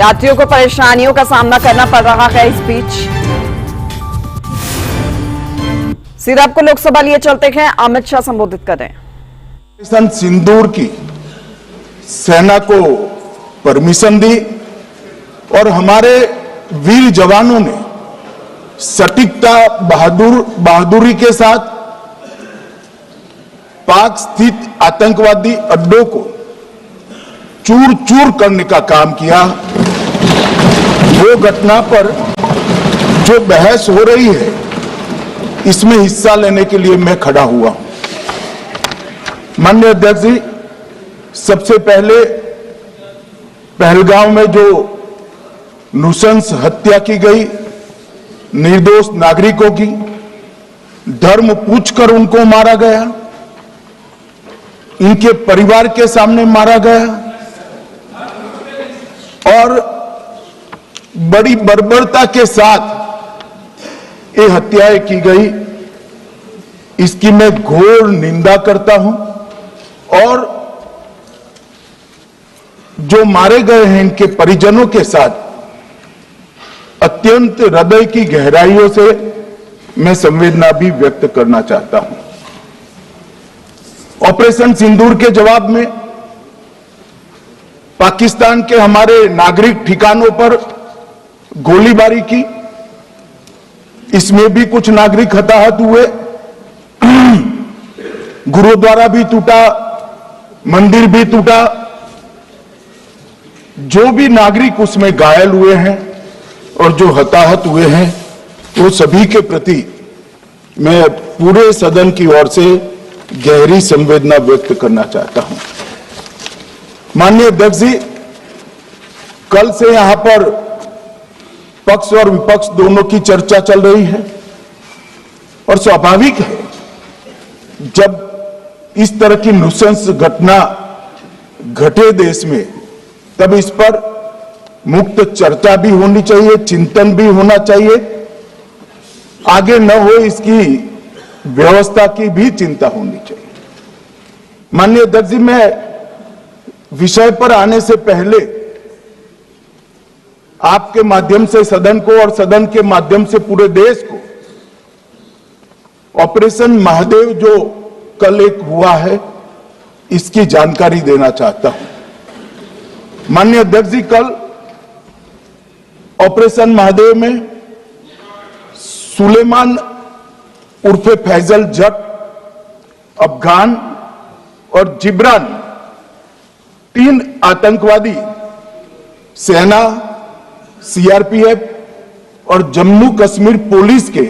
यात्रियों को परेशानियों का सामना करना पड़ रहा है। इस बीच सीधा आपको लोकसभा लिए चलते हैं, अमित शाह संबोधित कर रहे हैं। सिंदूर की सेना को परमिशन दी और हमारे वीर जवानों ने सटीकता बहादुरी के साथ पाक स्थित आतंकवादी अड्डों को चूर चूर करने का काम किया। वो घटना पर जो बहस हो रही है, इसमें हिस्सा लेने के लिए मैं खड़ा हुआ हूं। माननीय अध्यक्ष जी, सबसे पहले पहलगांव में जो नृशंस हत्या की गई निर्दोष नागरिकों की, धर्म पूछकर उनको मारा गया, इनके परिवार के सामने मारा गया और बड़ी बर्बरता के साथ ये हत्याएं की गई, इसकी मैं घोर निंदा करता हूं। और जो मारे गए हैं इनके परिजनों के साथ अत्यंत हृदय की गहराइयों से मैं संवेदना भी व्यक्त करना चाहता हूं। ऑपरेशन सिंदूर के जवाब में पाकिस्तान के हमारे नागरिक ठिकानों पर गोलीबारी की, इसमें भी कुछ नागरिक हताहत हुए, गुरुद्वारा भी टूटा, मंदिर भी टूटा। जो भी नागरिक उसमें घायल हुए हैं और जो हताहत हुए हैं, वो सभी के प्रति मैं पूरे सदन की ओर से गहरी संवेदना व्यक्त करना चाहता हूं। माननीय अध्यक्ष जी, कल से यहां पर पक्ष और विपक्ष दोनों की चर्चा चल रही है और स्वाभाविक है, जब इस तरह की नृशंस घटना घटे देश में, तब इस पर मुक्त चर्चा भी होनी चाहिए, चिंतन भी होना चाहिए, आगे न हो इसकी व्यवस्था की भी चिंता होनी चाहिए। माननीय अध्यक्ष जी, मैं विषय पर आने से पहले आपके माध्यम से सदन को और सदन के माध्यम से पूरे देश को ऑपरेशन महादेव जो कल एक हुआ है, इसकी जानकारी देना चाहता हूं। माननीय अध्यक्ष जी, कल ऑपरेशन महादेव में सुलेमान उर्फे फैजल जट, अफगान और जिब्रान, 3 आतंकवादी सेना, सीआरपीएफ और जम्मू कश्मीर पुलिस के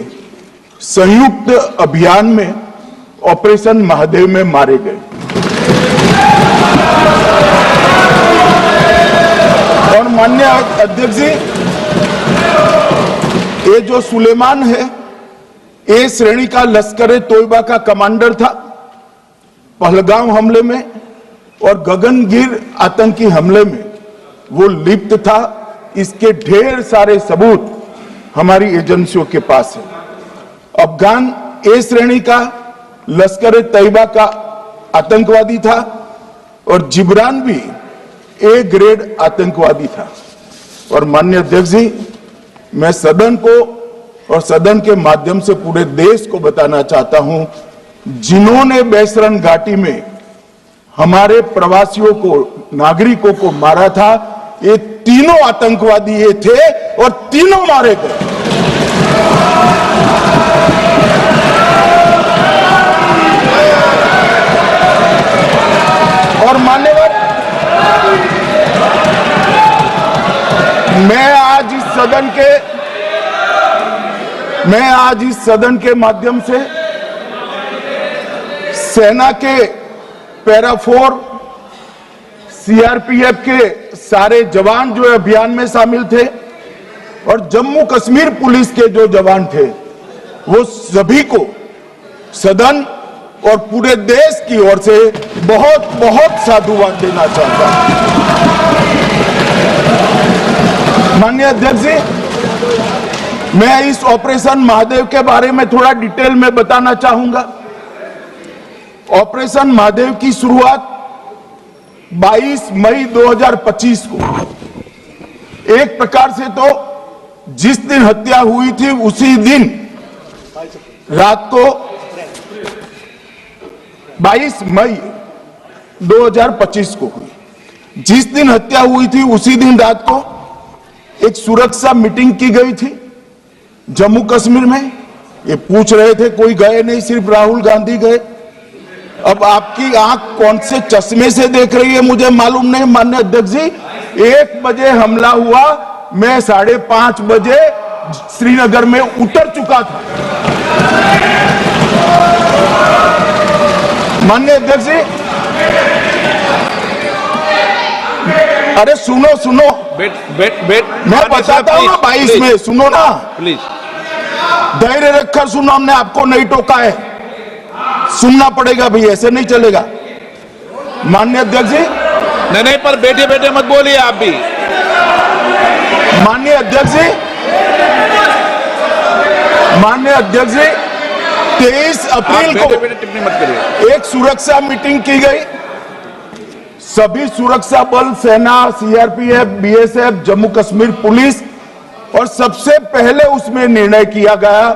संयुक्त अभियान में ऑपरेशन महादेव में मारे गए। और माननीय अध्यक्ष जी, ये जो सुलेमान है, ए श्रेणी का लश्कर ए तोयबा का कमांडर था। पहलगाम हमले में और गगनगिर आतंकी हमले में वो लिप्त था। इसके ढेर सारे सबूत हमारी एजेंसियों के पास है। अफगान ए श्रेणी का लश्कर ए तैयबा का आतंकवादी था और जिब्रान भी ए ग्रेड आतंकवादी था। और माननीय अध्यक्ष जी, मैं सदन को और सदन के माध्यम से पूरे देश को बताना चाहता हूं, जिन्होंने बैसरन घाटी में हमारे प्रवासियों को, नागरिकों को मारा था, ये तीनों आतंकवादी ये थे और तीनों मारे गए। और मान्यवर, मैं आज इस सदन के माध्यम से सेना के पैरा 4, सीआरपीएफ के सारे जवान जो अभियान में शामिल थे और जम्मू कश्मीर पुलिस के जो जवान थे, वो सभी को सदन और पूरे देश की ओर से बहुत बहुत साधुवाद देना चाहता हूं। माननीय अध्यक्ष जी, मैं इस ऑपरेशन महादेव के बारे में थोड़ा डिटेल में बताना चाहूंगा। ऑपरेशन महादेव की शुरुआत 22 मई 2025 को एक प्रकार से तो जिस दिन हत्या हुई थी उसी दिन रात को 22 मई 2025 को हुई। जिस दिन हत्या हुई थी उसी दिन रात को एक सुरक्षा मीटिंग की गई थी जम्मू कश्मीर में। ये पूछ रहे थे, कोई गए नहीं, सिर्फ राहुल गांधी गए। अब आपकी आंख कौन से चश्मे से देख रही है मुझे मालूम नहीं माननीय अध्यक्ष जी। 1 बजे हमला हुआ, मैं 5:30 बजे श्रीनगर में उतर चुका था। माननीय अध्यक्ष जी, अरे सुनो सुनो, मैं बताता हूँ ना 22 में, सुनो ना प्लीज, धैर्य रखकर सुनो, हमने आपको नहीं टोका है, सुनना पड़ेगा भाई, ऐसे नहीं चलेगा। माननीय अध्यक्ष जी, नहीं, पर बैठे बैठे मत बोलिए आप भी। माननीय अध्यक्ष जी, माननीय अध्यक्ष जी, 23 अप्रैल को टिप्पणी मत करिए। एक सुरक्षा मीटिंग की गई। सभी सुरक्षा बल, सेना, CRPF, BSF, Jammu Kashmir police, और सबसे पहले उसमें निर्णय किया गया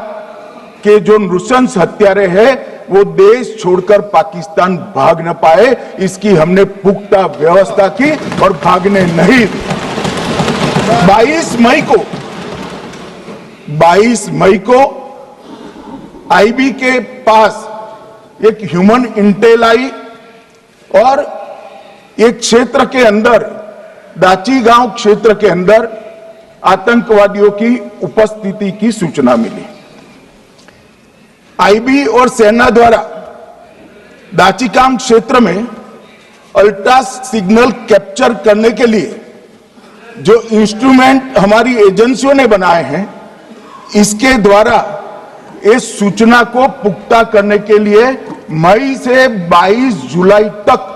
कि जो नृशंस हत्यारे हैं वो देश छोड़कर पाकिस्तान भाग न पाए, इसकी हमने पुख्ता व्यवस्था की और भागने नहीं दी। 22 मई को आईबी के पास एक ह्यूमन इंटेल आई और एक क्षेत्र के अंदर, दाची गांव क्षेत्र के अंदर आतंकवादियों की उपस्थिति की सूचना मिली। आईबी और सेना द्वारा दाचीकाम क्षेत्र में अल्ट्रा सिग्नल कैप्चर करने के लिए जो इंस्ट्रूमेंट हमारी एजेंसियों ने बनाए हैं, इसके द्वारा इस सूचना को पुख्ता करने के लिए मई से 22 जुलाई तक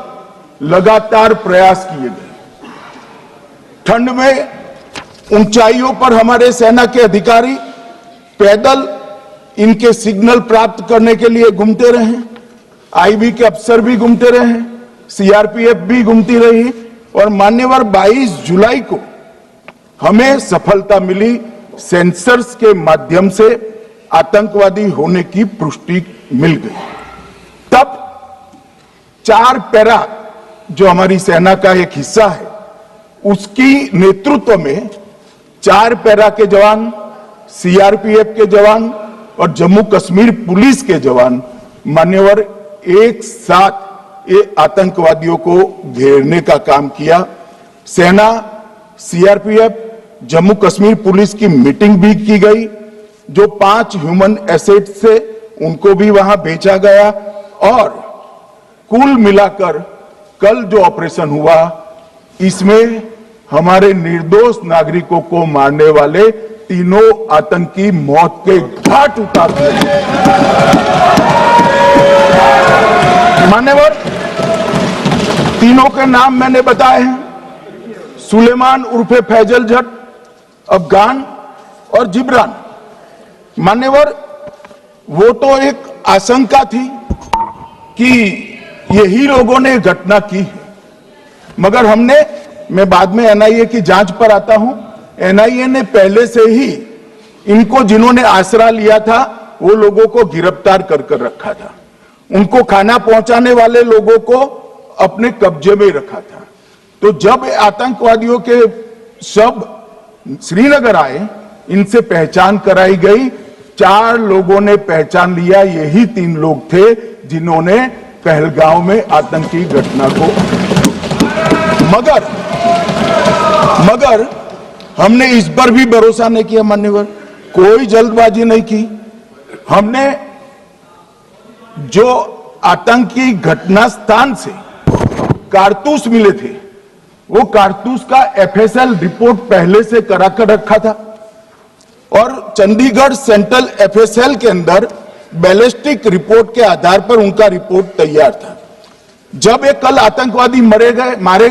लगातार प्रयास किए गए। ठंड में ऊंचाइयों पर हमारे सेना के अधिकारी पैदल इनके सिग्नल प्राप्त करने के लिए घूमते रहे, आईबी के अफसर भी घूमते रहे, सीआरपीएफ भी घूमती रही, और मान्यवर 22 जुलाई को हमें सफलता मिली। सेंसर्स के माध्यम से आतंकवादी होने की पुष्टि मिल गई। तब 4 पैरा जो हमारी सेना का एक हिस्सा है, उसकी नेतृत्व में 4 पैरा के जवान, सीआरपीएफ के जवान और जम्मू कश्मीर पुलिस के जवान मान्यवर एक साथ ये आतंकवादियों को घेरने का काम किया। सेना, सीआरपीएफ, जम्मू कश्मीर पुलिस की मीटिंग भी की गई। जो 5 ह्यूमन एसेट से उनको भी वहां भेजा गया, और कुल मिलाकर कल जो ऑपरेशन हुआ, इसमें हमारे निर्दोष नागरिकों को मारने वाले तीनों आतंकी मौत के घाट उतार दिए। मान्यवर, तीनों के नाम मैंने बताए हैं, सुलेमान उर्फे फैजल जट, अफगान और जिब्रान। मान्यवर, वो तो एक आशंका थी कि यही लोगों ने घटना की है, मगर मैं बाद में एनआईए की जांच पर आता हूं, एनआईए ने पहले से ही इनको, जिन्होंने आसरा लिया था, वो लोगों को गिरफ्तार कर रखा था। उनको खाना पहुंचाने वाले लोगों को अपने कब्जे में रखा था। तो जब आतंकवादियों के शव श्रीनगर आए, इनसे पहचान कराई गई। 4 लोगों ने पहचान लिया, यही 3 लोग थे जिन्होंने पहलगांव में आतंकी घटना को, मगर हमने इस पर भी भरोसा नहीं किया मान्यवर, कोई जल्दबाजी नहीं की। हमने जो आतंकी घटना स्थान से कारतूस मिले थे, वो कारतूस का एफएसएल रिपोर्ट पहले से कराकर रखा था, और चंडीगढ़ सेंट्रल एफएसएल के अंदर बैलिस्टिक रिपोर्ट के आधार पर उनका रिपोर्ट तैयार था। जब ये कल आतंकवादी मारे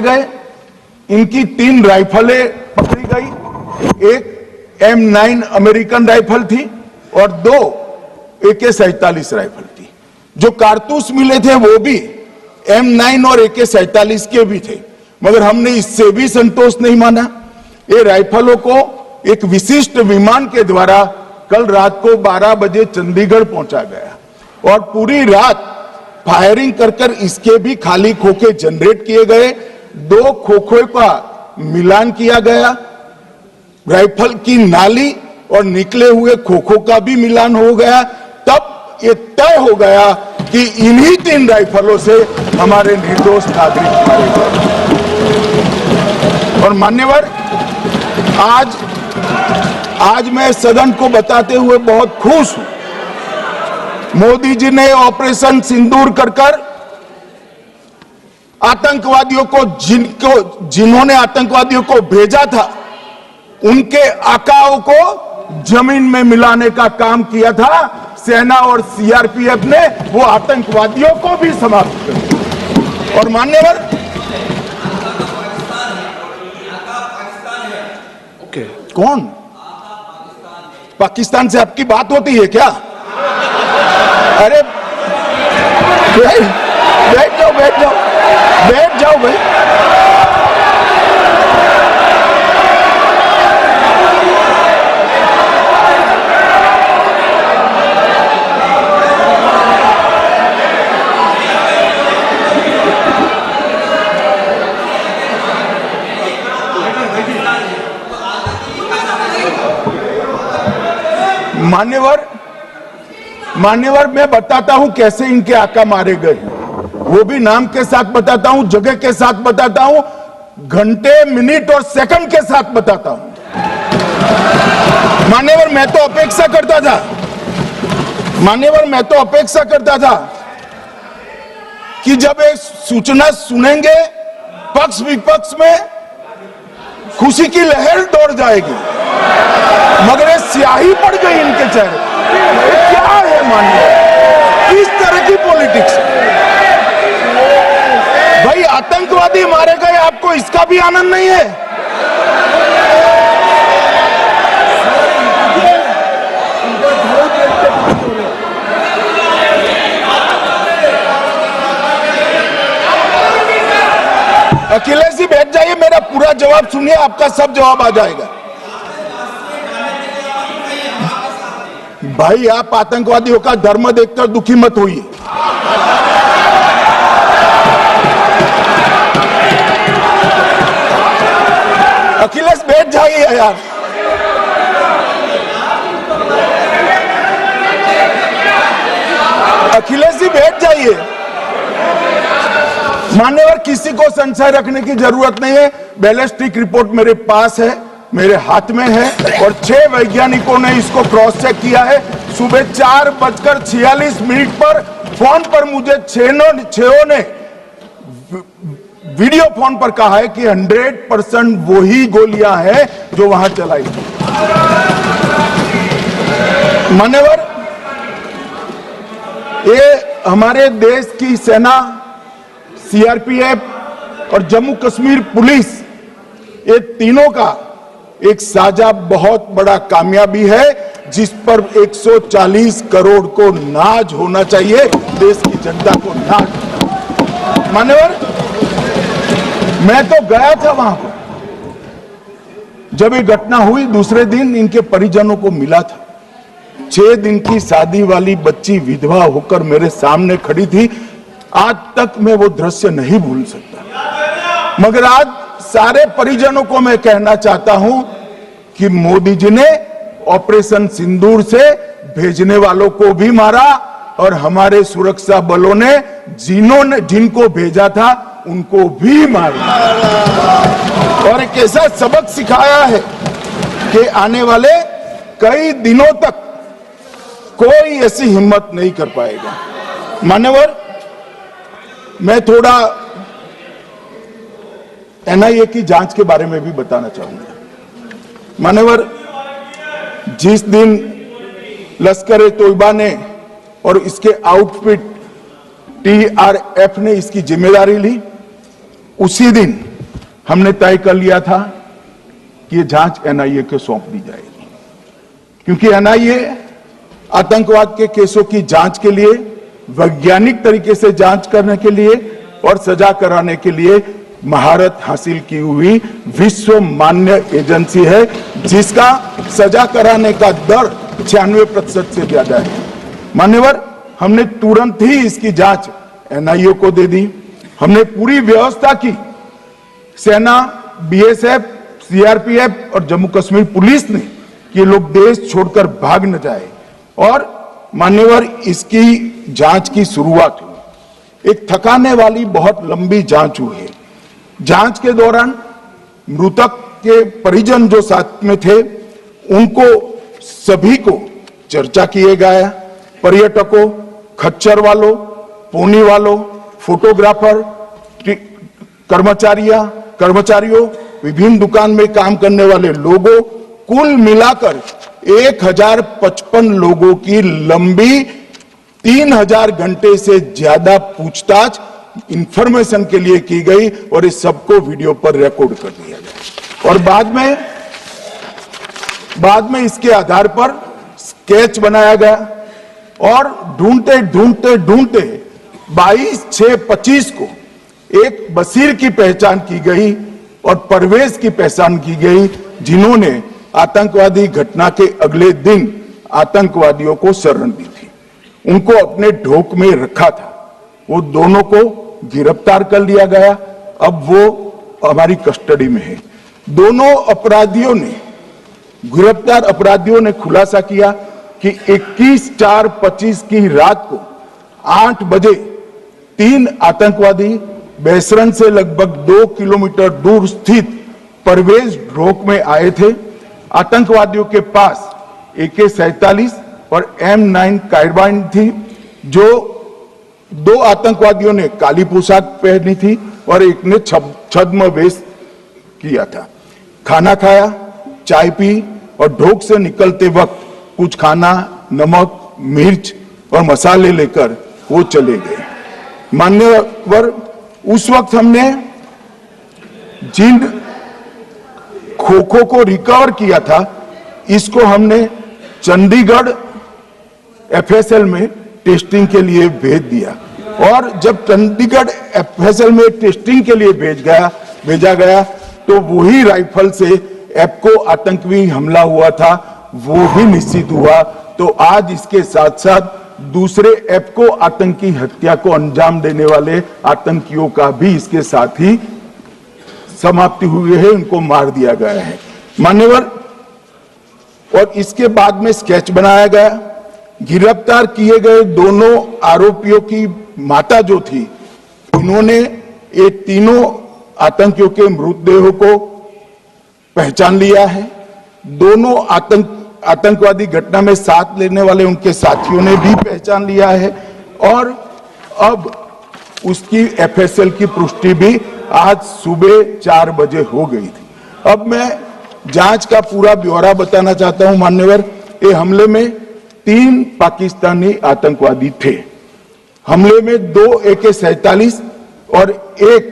गए, इनकी 3 राइफलें पकड़ी गई। एक M9 अमेरिकन राइफल थी और 2 AK-47 राइफल थी। जो कारतूस मिले थे वो भी M9 और AK-47 के भी थे, मगर हमने इससे भी संतोष नहीं माना। ये राइफलों को एक विशिष्ट विमान के द्वारा कल रात को 12 बजे चंडीगढ़ पहुंचा गया और पूरी रात फायरिंग कर कर इसके भी खाली खोखे जनरेट किए गए। 2 खोखों का मिलान किया गया, राइफल की नाली और निकले हुए खोखों का भी मिलान हो गया। तब ये तय हो गया कि इन्हीं 3 राइफलों से हमारे निर्दोष नागरिक मारे गए। और मान्यवर, आज मैं सदन को बताते हुए बहुत खुश हूं। मोदी जी ने ऑपरेशन सिंदूर कर आतंकवादियों को जिन्होंने आतंकवादियों को भेजा था उनके आकाओं को जमीन में मिलाने का काम किया था। सेना और सीआरपीएफ ने वो आतंकवादियों को भी समाप्त कर दिया। और मान्यवर, कौन पाकिस्तान से आपकी बात होती है क्या? अरे बैठ जाओ भाई। मान्यवर, मैं बताता हूं कैसे इनके आका मारे गए, वो भी नाम के साथ बताता हूं, जगह के साथ बताता हूं, घंटे, मिनट और सेकंड के साथ बताता हूं। मान्यवर, मैं तो अपेक्षा करता था कि जब एक सूचना सुनेंगे पक्ष विपक्ष में खुशी की लहर दौड़ जाएगी, मगर ये स्याही पड़ गई इनके चेहरे। क्या है मान्यवर, किस तरह की पॉलिटिक्स? भाई आतंकवादी मारे गए, आपको इसका भी आनंद नहीं है? अखिलेश जी बैठ जाइए, मेरा पूरा जवाब सुनिए, आपका सब जवाब आ जाएगा। भाई आप आतंकवादियों का धर्म देखकर दुखी मत होइए। अखिलेश बैठ जाइए यार। अखिलेश जी बैठ जाइए। मान्यवर, किसी को संशय रखने की जरूरत नहीं है। बैलिस्टिक रिपोर्ट मेरे पास है, मेरे हाथ में है और 6 वैज्ञानिकों ने इसको क्रॉस चेक किया है। सुबह 4:46 पर फोन पर मुझे 6 ने वीडियो फोन पर कहा है कि 100% वही गोलियां हैं जो वहां चलाई। मान्यवर, ये हमारे देश की सेना, सीआरपीएफ और जम्मू कश्मीर पुलिस, ये तीनों का एक साझा बहुत बड़ा कामयाबी है, जिस पर 140 करोड़ को नाज होना चाहिए, देश की जनता को नाज। मान्यवर, मैं तो गया था वहां पर जब ये घटना हुई। दूसरे दिन इनके परिजनों को मिला था। 6 दिन की शादी वाली बच्ची विधवा होकर मेरे सामने खड़ी थी। आज तक मैं वो दृश्य नहीं भूल सकता। मगर आज सारे परिजनों को मैं कहना चाहता हूं कि मोदी जी ने ऑपरेशन सिंदूर से भेजने वालों को भी मारा और हमारे सुरक्षा बलों ने जिनको भेजा था उनको भी मारा और एक ऐसा सबक सिखाया है कि आने वाले कई दिनों तक कोई ऐसी हिम्मत नहीं कर पाएगा। मान्यवर, मैं थोड़ा एनआईए की जांच के बारे में भी बताना चाहूंगा। मान्यवर, जिस दिन लश्कर-ए-तोयबा ने और इसके आउटफिट टीआरएफ ने इसकी जिम्मेदारी ली, उसी दिन हमने तय कर लिया था कि ये जांच एनआईए को सौंप दी जाएगी, क्योंकि एनआईए आतंकवाद के केसों की जांच के लिए, वैज्ञानिक तरीके से जांच करने के लिए और सजा कराने के लिए महारत हासिल की हुई विश्व मान्य एजेंसी है, जिसका सजा कराने का दर 96% से ज्यादा है। मान्यवर, हमने तुरंत ही इसकी जांच एनआईए को दे दी। हमने पूरी व्यवस्था की, सेना, बीएसएफ, सीआरपीएफ और जम्मू कश्मीर पुलिस ने कि ये लोग देश छोड़कर भाग न जाए। और मान्यवर, इसकी जांच की शुरुआत हुई। एक थकाने वाली बहुत लंबी जांच हुई है। जांच के दौरान मृतक के परिजन जो साथ में थे, उनको सभी को चर्चा किए गया। पर्यटकों, खच्चर वालों, पोनी वालों, फोटोग्राफर, कर्मचारियों, विभिन्न दुकान में काम करने वाले लोगों, कुल मिलाकर 1055 लोगों की लंबी 3000 घंटे से ज्यादा पूछताछ इंफॉर्मेशन के लिए की गई और इस सबको वीडियो पर रिकॉर्ड कर दिया गया। और बाद में इसके आधार पर स्केच बनाया गया और ढूंढते 22/6/25 को एक बशीर की पहचान की गई और परवेज की पहचान की गई, जिन्होंने आतंकवादी घटना के अगले दिन आतंकवादियों को शरण दी थी। उनको अपने ढोक में रखा था। वो दोनों को गिरफ्तार कर लिया गया। अब वो हमारी कस्टडी में है। दोनों गिरफ्तार अपराधियों ने खुलासा किया कि 21/4/25 की रात को 8 बजे 3 आतंकवादी बेसरन से लगभग 2 किलोमीटर दूर स्थित परवेज ढोक में आए थे। आतंकवादियों के पास AK-47 और M9 कार्बाइन थी। जो 2 आतंकवादियों ने काली पोशाक पहनी थी और एक ने छद्म वेश किया था। खाना खाया, चाय पी और ढोक से निकलते वक्त कुछ खाना, नमक, मिर्च और मसाले लेकर वो चले गए। मान्यवर, उस वक्त हमने जिन खोखो को रिकवर किया था, इसको हमने चंडीगढ़ FSL में टेस्टिंग के लिए भेज दिया। और जब चंडीगढ़ FSL में टेस्टिंग के लिए भेजा गया तो वही राइफल से एप्को आतंकी हमला हुआ था, वो भी निश्चित हुआ। तो आज इसके साथ साथ दूसरे एप्को आतंकी हत्या को अंजाम देने वाले आतंकियों का भी इसके साथ ही समाप्ति हुई है, उनको मार दिया गया है। मान्यवर, और इसके बाद में स्केच बनाया गया। गिरफ्तार किए गए दोनों आरोपियों की माता जो थी, उन्होंने ये तीनों आतंकियों के मृतदेहों को पहचान लिया है। दोनों आतंकवादी घटना में साथ लेने वाले उनके साथियों ने भी पहचान लिया है और अब उसकी FSL की पुष्टि भी आज सुबह 4 बजे हो गई थी। अब मैं जांच का पूरा ब्यौरा बताना चाहता हूं। मान्यवर, ये हमले में 3 पाकिस्तानी आतंकवादी थे। हमले में 2 AK-47 और 1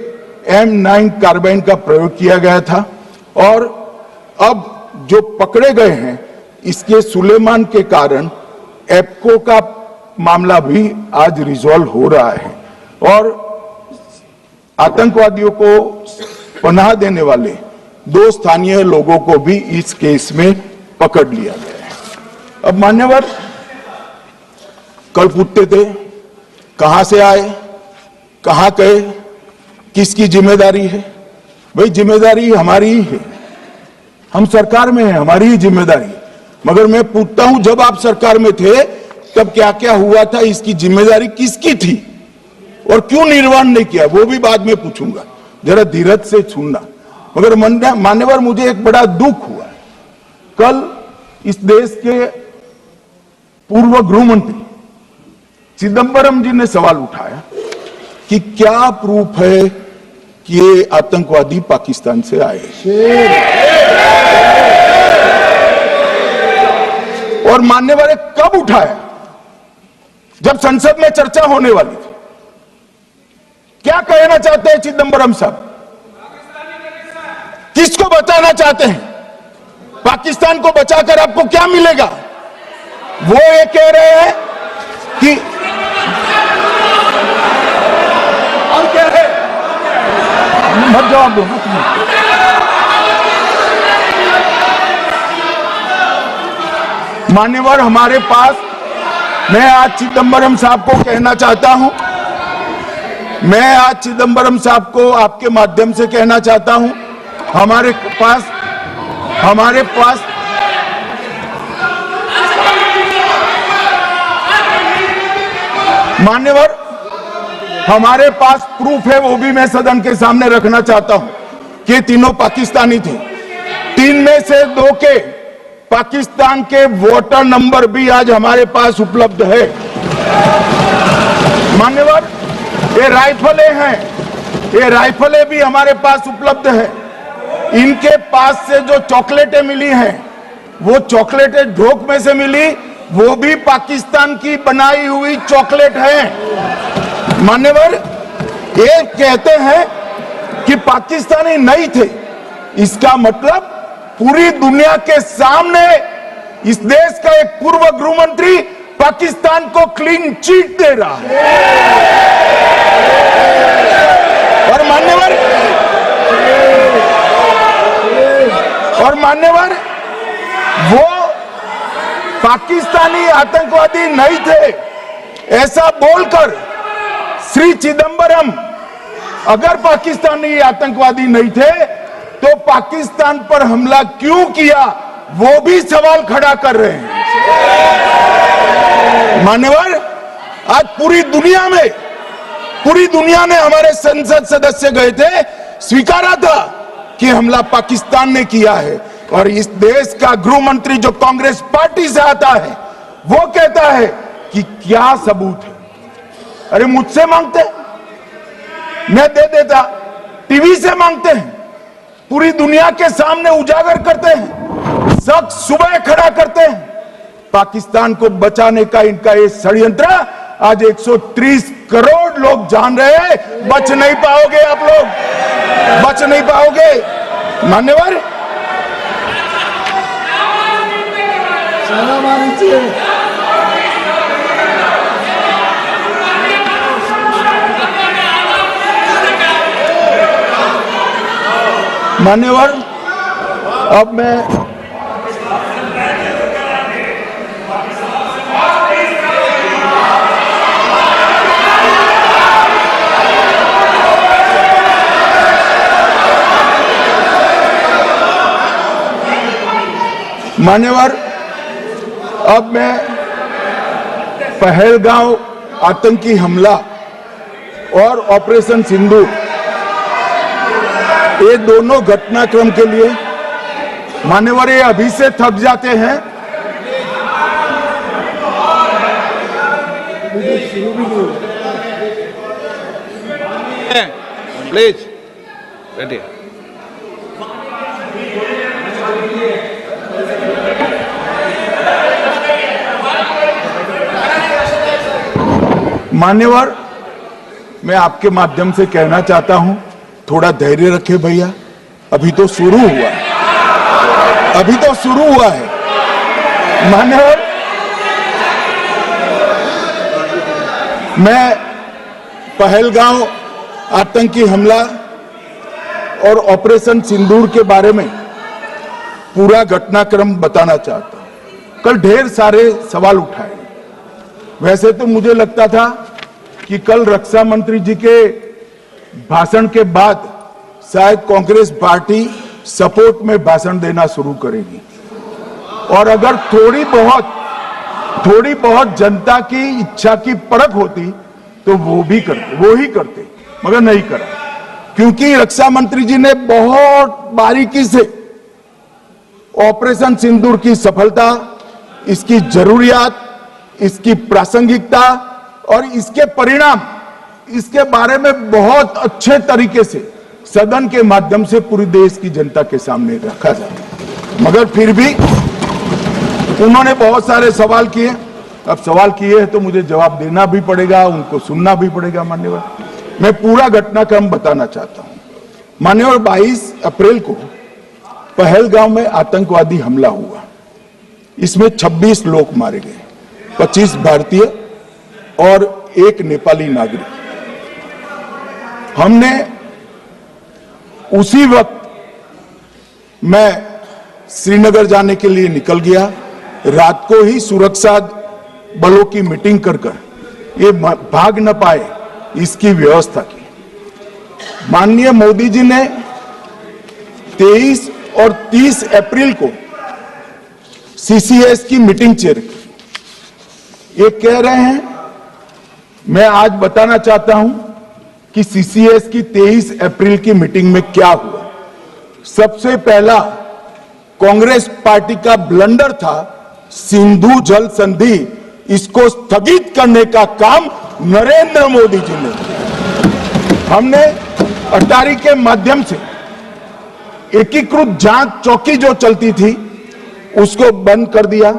M9 कार्बाइन का प्रयोग किया गया था और अब जो पकड़े गए हैं, इसके सुलेमान के कारण एप्को का मामला भी आज रिजॉल्व हो रहा है और आतंकवादियों को पनाह देने वाले 2 स्थानीय लोगों को भी इस केस में पकड़ लिया गया है। अब मान्यवर, कल पूछते थे कहां से आए, कहां गए, किसकी जिम्मेदारी है। भाई, जिम्मेदारी हमारी ही है। हम सरकार में हैं, हमारी ही जिम्मेदारी। मगर मैं पूछता हूं, जब आप सरकार में थे तब क्या क्या हुआ था, इसकी जिम्मेदारी किसकी थी और क्यों निर्वहन नहीं किया, वो भी बाद में पूछूंगा। जरा धीरज से सुनना। मगर मान्यवर, मुझे एक बड़ा दुख हुआ। कल इस देश के पूर्व गृह मंत्री चिदंबरम जी ने सवाल उठाया कि क्या प्रूफ है कि ये आतंकवादी पाकिस्तान से आए। और मान्यवर, कब उठाया? जब संसद में चर्चा होने वाली थी। क्या कहना चाहते हैं चिदंबरम साहब? किसको बचाना चाहते हैं? पाकिस्तान को बचाकर आपको क्या मिलेगा? वो ये कह रहे हैं कि मत जवाब दो ना तुम। मान्यवर, हमारे पास, मैं आज चिदम्बरम साहब को कहना चाहता हूं, मैं आज चिदम्बरम साहब को आपके माध्यम से कहना चाहता हूं, हमारे पास मान्यवर, हमारे पास प्रूफ है, वो भी मैं सदन के सामने रखना चाहता हूं कि तीनों पाकिस्तानी थे। 3 में से 2 के पाकिस्तान के वोटर नंबर भी आज हमारे पास उपलब्ध है। मान्यवर, ये राइफलें हैं, ये राइफलें भी हमारे पास उपलब्ध है। इनके पास से जो चॉकलेटें मिली हैं, वो चॉकलेटें ढोक में से मिली, वो भी पाकिस्तान की बनाई हुई चॉकलेट है। मान्यवर, ये कहते हैं कि पाकिस्तानी नहीं थे, इसका मतलब पूरी दुनिया के सामने इस देश का एक पूर्व गृह मंत्री पाकिस्तान को क्लीन चिट दे रहा है। और मान्यवर, वो पाकिस्तानी आतंकवादी नहीं थे ऐसा बोलकर श्री चिदम्बरम अगर पाकिस्तानी आतंकवादी नहीं थे तो पाकिस्तान पर हमला क्यों किया, वो भी सवाल खड़ा कर रहे हैं। मान्यवर, आज पूरी दुनिया ने हमारे संसद सदस्य गए थे, स्वीकारा था कि हमला पाकिस्तान ने किया है। और इस देश का गृह मंत्री जो कांग्रेस पार्टी से आता है, वो कहता है कि क्या सबूत है। अरे मुझसे मांगते, मैं दे देता, टीवी से मांगते हैं, पूरी दुनिया के सामने उजागर करते हैं, सब सुबह खड़ा करते हैं। पाकिस्तान को बचाने का इनका ये षड्यंत्र आज 130 करोड़ लोग जान रहे हैं। बच नहीं पाओगे आप लोग, बच नहीं पाओगे। मान्यवर, मान्यवर, अब मैं पहलगांव आतंकी हमला और ऑपरेशन सिंदूर, ये दोनों घटनाक्रम के लिए मान्यवर ये अभी से थक जाते हैं। प्लीज बैठिए। मान्यवर, मैं आपके माध्यम से कहना चाहता हूं, थोड़ा धैर्य रखे भैया, अभी तो शुरू हुआ है, अभी तो शुरू हुआ है। मान्यवर, मैं पहलगांव आतंकी हमला और ऑपरेशन सिंदूर के बारे में पूरा घटनाक्रम बताना चाहता हूं। कल ढेर सारे सवाल उठाए, वैसे तो मुझे लगता था कि कल रक्षा मंत्री जी के भाषण के बाद शायद कांग्रेस पार्टी सपोर्ट में भाषण देना शुरू करेगी और अगर थोड़ी बहुत जनता की इच्छा की परख होती तो वो ही करते, मगर नहीं करा, क्योंकि रक्षा मंत्री जी ने बहुत बारीकी से ऑपरेशन सिंदूर की सफलता, इसकी जरूरियात, इसकी प्रासंगिकता और इसके परिणाम, इसके बारे में बहुत अच्छे तरीके से सदन के माध्यम से पूरी देश की जनता के सामने रखा जाए। मगर फिर भी उन्होंने बहुत सारे सवाल किए। अब सवाल किए हैं तो मुझे जवाब देना भी पड़ेगा, उनको सुनना भी पड़ेगा। मान्यवर, मैं पूरा घटनाक्रम बताना चाहता हूं। मान्यवर, 22 अप्रैल को पहलगांव में आतंकवादी हमला हुआ, इसमें 26 लोग मारे गए, 25 भारतीय और 1 नेपाली नागरिक। हमने उसी वक्त मैं श्रीनगर जाने के लिए निकल गया। रात को ही सुरक्षा बलों की मीटिंग कर ये भाग न पाए इसकी व्यवस्था की। माननीय मोदी जी ने 23 और 30 अप्रैल को सीसीएस की मीटिंग चेयर की। ये कह रहे हैं, मैं आज बताना चाहता हूं कि सीसीएस की 23 अप्रैल की मीटिंग में क्या हुआ। सबसे पहला कांग्रेस पार्टी का ब्लंडर था सिंधु जल संधि, इसको स्थगित करने का काम नरेंद्र मोदी जी ने। हमने अटारी के माध्यम से एकीकृत जांच चौकी जो चलती थी उसको बंद कर दिया।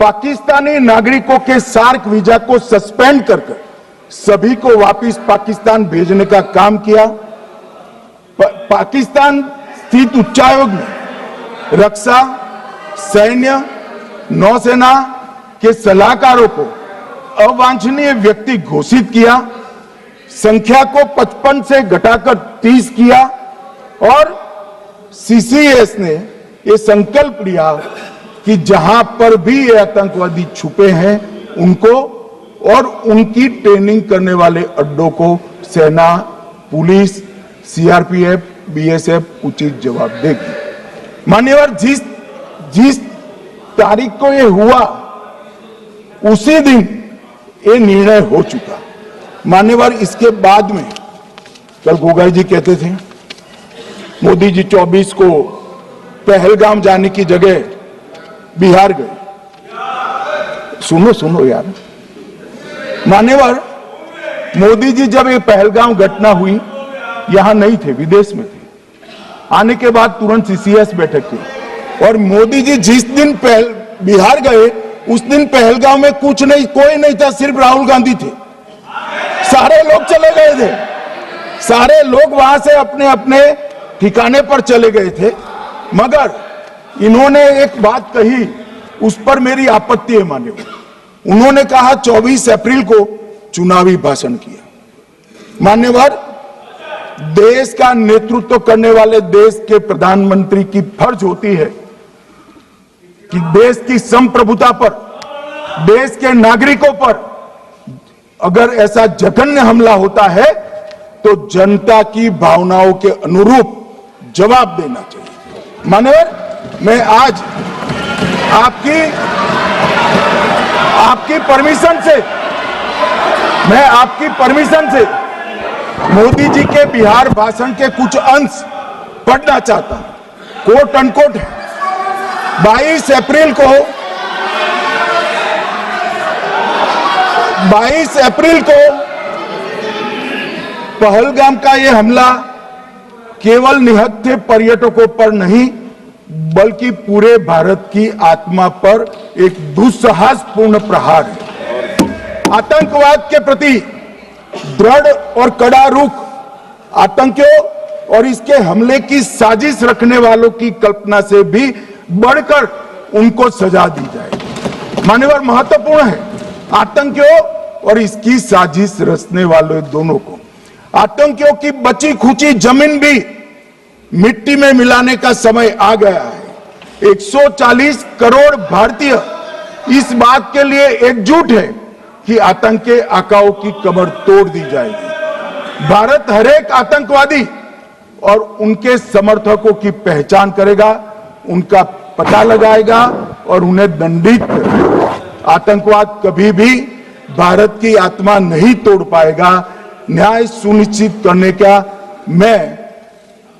पाकिस्तानी नागरिकों के सार्क वीजा को सस्पेंड कर सभी को वापस पाकिस्तान भेजने का काम किया। पाकिस्तान स्थित उच्चायोग में रक्षा, सैन्य, नौसेना के सलाहकारों को अवांछनीय व्यक्ति घोषित किया। संख्या को 55 से घटाकर 30 किया और सीसीएस ने ये संकल्प लिया कि जहां पर भी ये आतंकवादी छुपे हैं उनको और उनकी ट्रेनिंग करने वाले अड्डों को सेना, पुलिस, सीआरपीएफ, बीएसएफ उचित जवाब देगी। मान्यवर, जिस तारीख को ये हुआ उसी दिन ये निर्णय हो चुका। मान्यवर, इसके बाद में कल गोगाई जी कहते थे मोदी जी 24 को पहलगाम जाने की जगह बिहार गए। सुनो यार। मान्यवर, मोदी जी जब ये पहलगाम घटना हुई यहां नहीं थे, विदेश में थे। आने के बाद तुरंत सीसीएस बैठक की और मोदी जी जिस दिन बिहार गए उस दिन पहलगाम में कुछ नहीं, कोई नहीं था, सिर्फ राहुल गांधी थे। सारे लोग चले गए थे, सारे लोग वहां से अपने अपने ठिकाने पर चले गए थे। मगर इन्होंने एक बात कही, उस पर मेरी आपत्ति है मान्यवर। उन्होंने कहा 24 अप्रैल को चुनावी भाषण किया। मान्यवर, देश का नेतृत्व करने वाले देश के प्रधानमंत्री की फर्ज होती है कि देश की संप्रभुता पर, देश के नागरिकों पर अगर ऐसा जघन्य हमला होता है तो जनता की भावनाओं के अनुरूप जवाब देना चाहिए। मान्यवर, मैं आज आपकी परमिशन से मोदी जी के बिहार भाषण के कुछ अंश पढ़ना चाहता हूं। कोट अनकोट है। 22 अप्रैल को पहलगाम का यह हमला केवल निहत्थे पर्यटकों पर नहीं बल्कि पूरे भारत की आत्मा पर एक दुस्साहसपूर्ण प्रहार है। आतंकवाद के प्रति दृढ़ और कड़ा रुख, आतंकियों और इसके हमले की साजिश रखने वालों की कल्पना से भी बढ़कर उनको सजा दी जाए। मान्यवर, महत्वपूर्ण है आतंकियों और इसकी साजिश रचने वाले दोनों को। आतंकियों की बची खुची जमीन भी मिट्टी में मिलाने का समय आ गया है। 140 करोड़ भारतीय इस बात के लिए एकजुट है कि आतंकी आकाओं की कमर तोड़ दी जाएगी। भारत हरेक आतंकवादी और उनके समर्थकों की पहचान करेगा, उनका पता लगाएगा और उन्हें दंडित करेगा। आतंकवाद कभी भी भारत की आत्मा नहीं तोड़ पाएगा। न्याय सुनिश्चित करने का मैं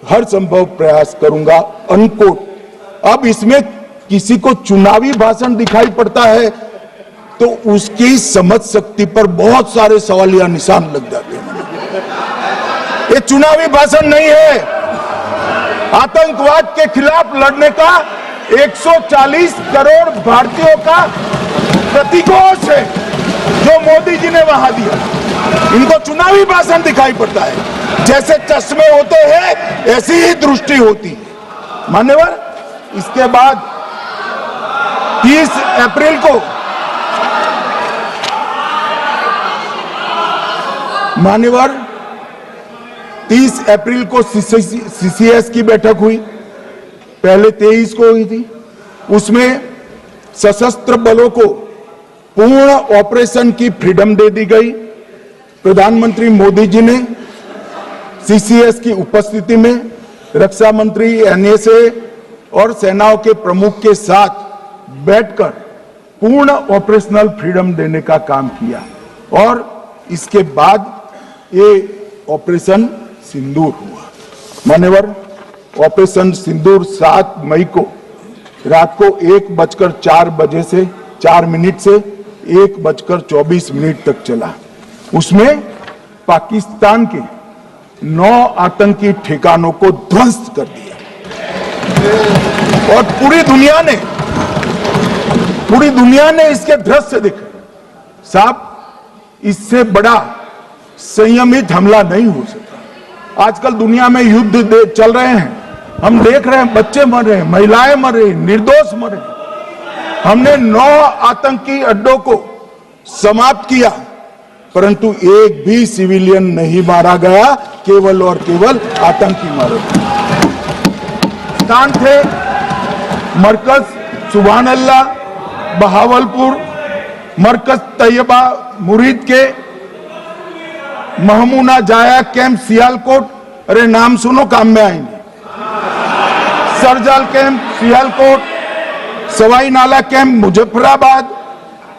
हर संभव प्रयास करूंगा। अनकोट। अब इसमें किसी को चुनावी भाषण दिखाई पड़ता है तो उसकी समझ शक्ति पर बहुत सारे सवालिया निशान लग जाते हैं। ये चुनावी भाषण नहीं है, आतंकवाद के खिलाफ लड़ने का 140 करोड़ भारतीयों का प्रतिघोष है जो मोदी जी ने वहां दिया। इनको चुनावी भाषण दिखाई पड़ता है। जैसे चश्मे होते हैं ऐसी ही दृष्टि होती है। मान्यवर, इसके बाद 30 अप्रैल को मान्यवर 30 अप्रैल को सीसीएस की बैठक हुई, पहले 23 को हुई थी। उसमें सशस्त्र बलों को पूर्ण ऑपरेशन की फ्रीडम दे दी गई। प्रधानमंत्री मोदी जी ने सीसीएस की उपस्थिति में रक्षा मंत्री, एनएसए और सेनाओं के प्रमुख के साथ बैठकर पूर्ण ऑपरेशनल फ्रीडम देने का काम किया और इसके बाद ये ऑपरेशन सिंदूर हुआ। मान्यवर, ऑपरेशन सिंदूर 7 मई को रात को 1:04 से 4 मिनट से 1:24 तक चला। उसमें पाकिस्तान के 9 आतंकी ठिकानों को ध्वस्त कर दिया और पूरी दुनिया ने इसके दृश्य देखे। साहब, इससे बड़ा संयमित हमला नहीं हो सकता। आजकल दुनिया में युद्ध चल रहे हैं, हम देख रहे हैं, बच्चे मर रहे हैं, महिलाएं मर रही, निर्दोष मर रहे। हमने 9 आतंकी अड्डों को समाप्त किया, परंतु एक भी सिविलियन नहीं मारा गया, केवल और केवल आतंकी मारे गए। स्थान थे मरकज सुभान अल्लाह बहावलपुर, मरकज तैयबा मुरीद के, महमूना जाया कैंप सियालकोट, अरे नाम सुनो काम में आएंगे, सरजाल camp Sialkot, Sawai Nala camp Muzaffarabad,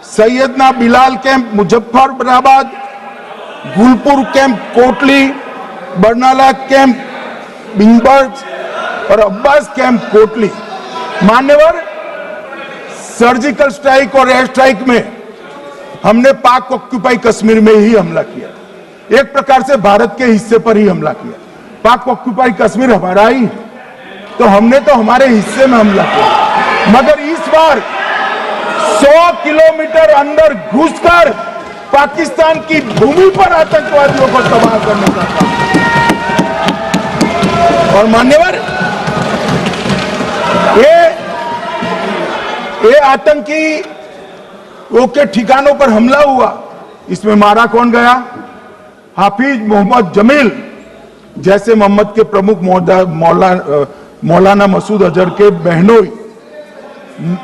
Syedna Bilal camp Muzaffarabad, Gulpur camp Kotli, Barnala camp Bhimber और अब्बास कैंप कोटली। मान्यवर, सर्जिकल स्ट्राइक और एयर स्ट्राइक में हमने पाक ऑक्यूपाई कश्मीर में ही हमला किया, एक प्रकार से भारत के हिस्से पर ही हमला किया। पाक ऑक्यूपाई कश्मीर हमारा ही, तो हमने तो हमारे हिस्से में हमला किया। मगर इस बार 100 किलोमीटर अंदर घुसकर पाकिस्तान की भूमि पर आतंकवादियों को तबाह करने का काम। और मान्यवर, ये आतंकी के ठिकानों पर हमला हुआ, इसमें मारा कौन गया? हाफिज मोहम्मद जमील जैसे मोहम्मद के प्रमुख मौलाना मसूद अजहर के बहनोई,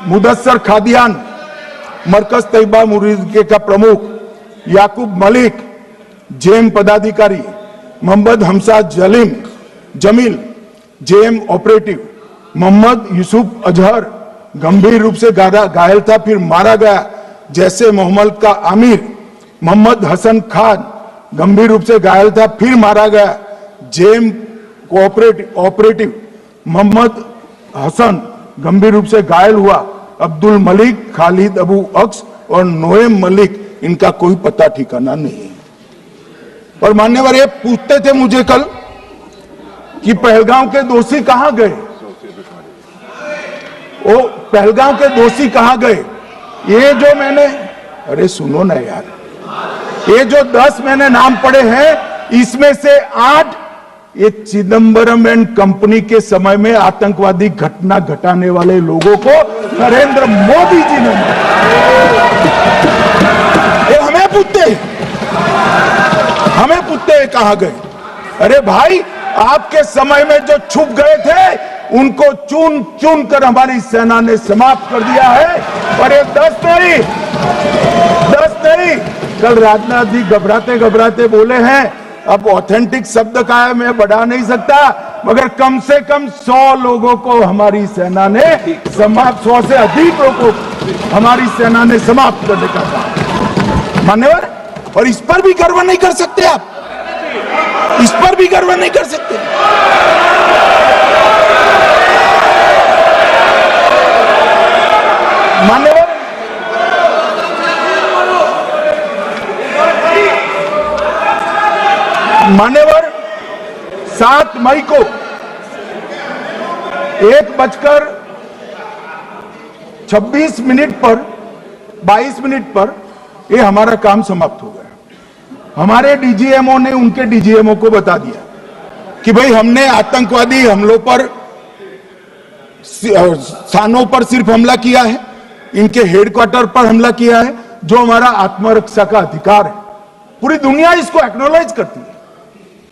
मुदस्सर खादियान मरकज तैयबा मुरीद के का प्रमुख, याकूब मलिक जेएम पदाधिकारी, मोहम्मद हमसा जमील जेएम ऑपरेटिव, मोहम्मद यूसुफ अजहर गंभीर रूप से घायल था फिर मारा गया, जैसे मोहम्मद का आमिर, मोहम्मद हसन खान गंभीर रूप से घायल था फिर मारा गया, जेएम ऑपरेटिव मोहम्मद हसन गंभीर रूप से घायल हुआ, अब्दुल मलिक, खालिद अबू अक्स और नोएम मलिक, इनका कोई पता ठिकाना नहीं है। और मान्यवर, ये पूछते थे मुझे कल कि पहलगांव के दोषी कहां गए, वो पहलगांव के दोषी कहां गए? ये जो मैंने, अरे सुनो ना यार, ये जो 10 मैंने नाम पढ़े हैं, इसमें से 8 ये चिदंबरम एंड कंपनी के समय में आतंकवादी घटना घटाने वाले लोगों को नरेंद्र मोदी जी ने, ये हमें पूछते कहां गए? अरे भाई, आपके समय में जो छुप गए थे उनको चुन चुन कर हमारी सेना ने समाप्त कर दिया है। और ये 10 नहीं, कल राजनाथ जी घबराते घबराते बोले हैं, अब ऑथेंटिक शब्द का है, मैं बढ़ा नहीं सकता, मगर कम से कम 100 लोगों को हमारी सेना ने समाप्त, 100 से अधिक लोगों को हमारी सेना ने समाप्त करने का काम। मान्यवर, और इस पर भी गर्व नहीं कर सकते आप, इस पर भी गर्व नहीं कर सकते। मान्यवर, 7 मई को 1:26 पर 22 मिनट पर ये हमारा काम समाप्त हो गया। हमारे डीजीएमओ ने उनके डीजीएमओ को बता दिया कि भाई हमने आतंकवादी हमलों पर, स्थानों पर सिर्फ हमला किया है, इनके हेडक्वार्टर पर हमला किया है, जो हमारा आत्मरक्षा का अधिकार है। पूरी दुनिया इसको एक्नॉलेज करती है।